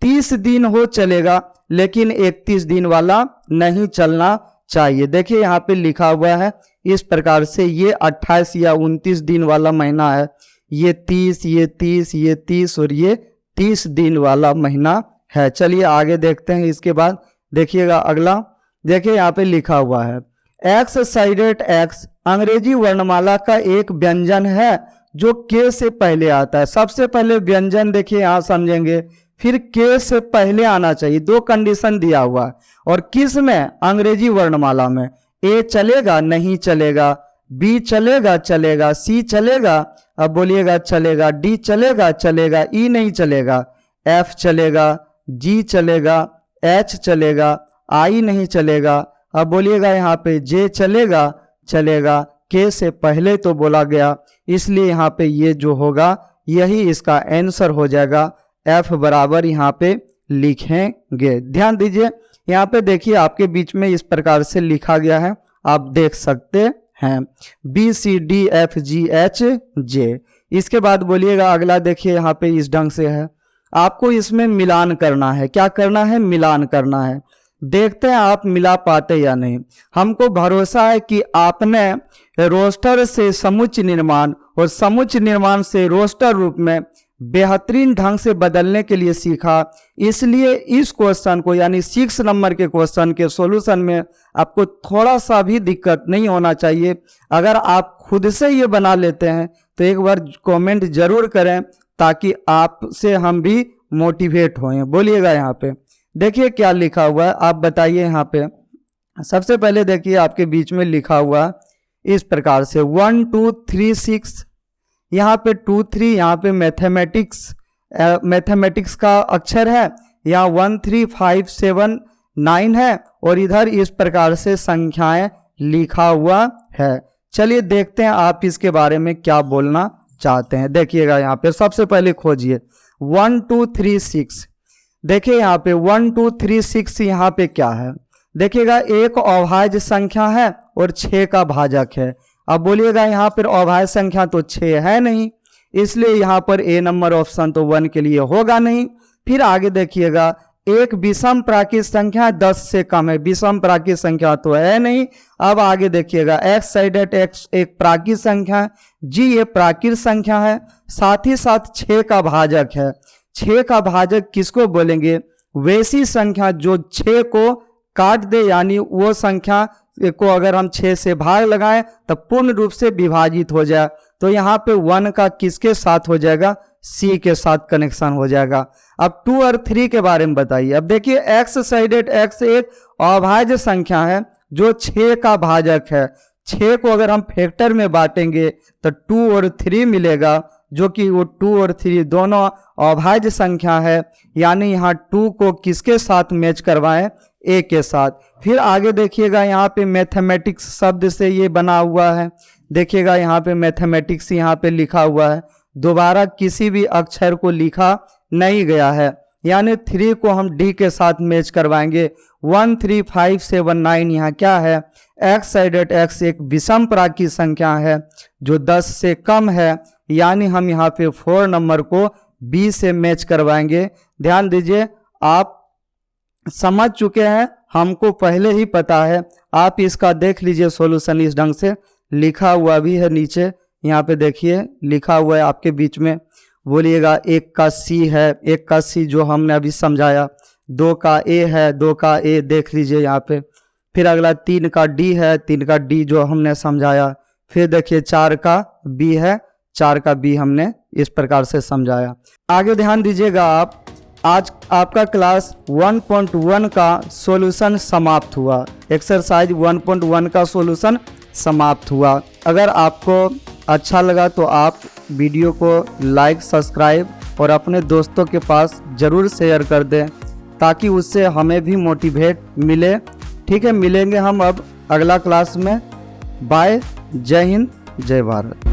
30 दिन हो चलेगा, लेकिन 31 दिन वाला नहीं चलना चाहिए। देखिए यहाँ पे लिखा हुआ है इस प्रकार से, ये 28 या 29 दिन वाला महीना है, ये 30, ये 30, ये 30 और ये 30 दिन वाला महीना है। चलिए आगे देखते हैं। इसके बाद देखिएगा अगला, देखिए यहाँ पे लिखा हुआ है एक्स साइडेड एक्स अंग्रेजी वर्णमाला का एक व्यंजन है जो के से पहले आता है। सबसे पहले व्यंजन देखिए यहाँ समझेंगे, फिर के से पहले आना चाहिए। दो कंडीशन दिया हुआ है, और किस में, अंग्रेजी वर्णमाला में। ए चलेगा नहीं चलेगा, बी चलेगा चलेगा, सी चलेगा, अब बोलिएगा चलेगा, डी चलेगा चलेगा, ई नहीं चलेगा, एफ चलेगा, जी चलेगा, एच चलेगा, आई नहीं चलेगा, अब बोलिएगा यहाँ पे जे चलेगा चलेगा। के से पहले तो बोला गया, इसलिए यहाँ पे ये जो होगा यही इसका आंसर हो जाएगा। एफ बराबर यहाँ पे लिखेंगे। ध्यान दीजिए यहाँ पे देखिए आपके बीच में इस प्रकार से लिखा गया है, आप देख सकते हैं, B C D F G H J. इसके बाद बोलिएगा अगला, देखिए यहाँ पे इस ढंग से है, आपको इसमें मिलान करना है। क्या करना है, मिलान करना है। देखते हैं आप मिला पाते या नहीं। हमको भरोसा है कि आपने रोस्टर से समुच्चय निर्माण और समुच्चय निर्माण से रोस्टर रूप में बेहतरीन ढंग से बदलने के लिए सीखा, इसलिए इस क्वेश्चन को यानी 6 नंबर के क्वेश्चन के सॉल्यूशन में आपको थोड़ा सा भी दिक्कत नहीं होना चाहिए। अगर आप खुद से ये बना लेते हैं? तो एक बार कमेंट जरूर करें ताकि आपसे हम भी मोटिवेट हों। बोलिएगा यहाँ पे देखिए क्या लिखा हुआ है, आप बताइए। यहाँ पे सबसे पहले देखिए आपके बीच में लिखा हुआ इस प्रकार से 1 2 3 6, यहाँ पे 2 3, यहाँ पे मैथमेटिक्स का अक्षर है, यहाँ 1 3 5 7 9 है और इधर इस प्रकार से संख्याएं लिखा हुआ है। चलिए देखते हैं आप इसके बारे में क्या बोलना चाहते हैं। देखिएगा यहाँ पे सबसे पहले खोजिए 1 2 3 6। देखिए यहाँ पे 1 2 3 6 यहाँ पे क्या है? देखिएगा एक अभाज्य संख्या है और 6 का भाजक है। अब बोलिएगा यहाँ पर अभाज्य संख्या तो 6 है नहीं, इसलिए यहाँ पर ए नंबर ऑप्शन तो 1 के लिए होगा नहीं। फिर आगे देखिएगा एक विषम प्राकृत संख्या 10 से कम है, विषम प्राकृत संख्या तो है नहीं। अब आगे देखिएगा एक्स साइडेड एक्स एक प्राकृत संख्या है, जी ये प्राकृत संख्या है, साथ ही साथ 6 का भाजक है। 6 का भाजक किसको बोलेंगे? वैसी संख्या जो 6 को काट दे, यानी वो संख्या को अगर हम 6 से भाग लगाएं तब पूर्ण रूप से विभाजित हो जाए। तो यहाँ पे 1 का किसके साथ हो जाएगा? सी के साथ कनेक्शन हो जाएगा। अब 2 और 3 के बारे में बताइए। अब देखिए एक्स साइडेड एक्स एक अभाज्य संख्या है जो 6 का भाजक है। 6 को अगर हम फैक्टर में बांटेंगे तो 2 और 3 मिलेगा, जो कि वो 2 और 3 दोनों अभाज्य संख्या है, यानी यहाँ 2 को किसके साथ मैच करवाएं? ए के साथ। फिर आगे देखिएगा यहाँ पे मैथमेटिक्स शब्द से ये बना हुआ है। देखिएगा यहाँ पे मैथमेटिक्स यहाँ पे लिखा हुआ है, दोबारा किसी भी अक्षर को लिखा नहीं गया है, यानी 3 को हम डी के साथ मैच करवाएंगे। 1 3 5 7 9 यहाँ क्या है? एक्स साइडेड एक्स एक विषम प्राकृत संख्या है जो 10 से कम है, यानी हम यहाँ पे 4 नंबर को बी से मैच करवाएंगे। ध्यान दीजिए, आप समझ चुके हैं, हमको पहले ही पता है। आप इसका देख लीजिए सॉल्यूशन, इस ढंग से लिखा हुआ भी है नीचे, यहाँ पे देखिए लिखा हुआ है आपके बीच में। बोलिएगा 1 का सी है, 1 का सी जो हमने अभी समझाया, 2 का ए है, 2 का ए देख लीजिए यहाँ पे। फिर अगला 3 का डी है, 3 का डी जो हमने समझाया। फिर देखिए 4 का बी है, 4 का बी हमने इस प्रकार से समझाया। आगे ध्यान दीजिएगा आप, आज आपका क्लास 1.1 का सॉल्यूशन समाप्त हुआ। एक्सरसाइज 1.1 का सॉल्यूशन समाप्त हुआ। अगर आपको अच्छा लगा तो आप वीडियो को लाइक, सब्सक्राइब और अपने दोस्तों के पास ज़रूर शेयर कर दें ताकि उससे हमें भी मोटिवेट मिले। ठीक है, मिलेंगे हम अब अगला क्लास में। बाय, जय हिंद, जय भारत।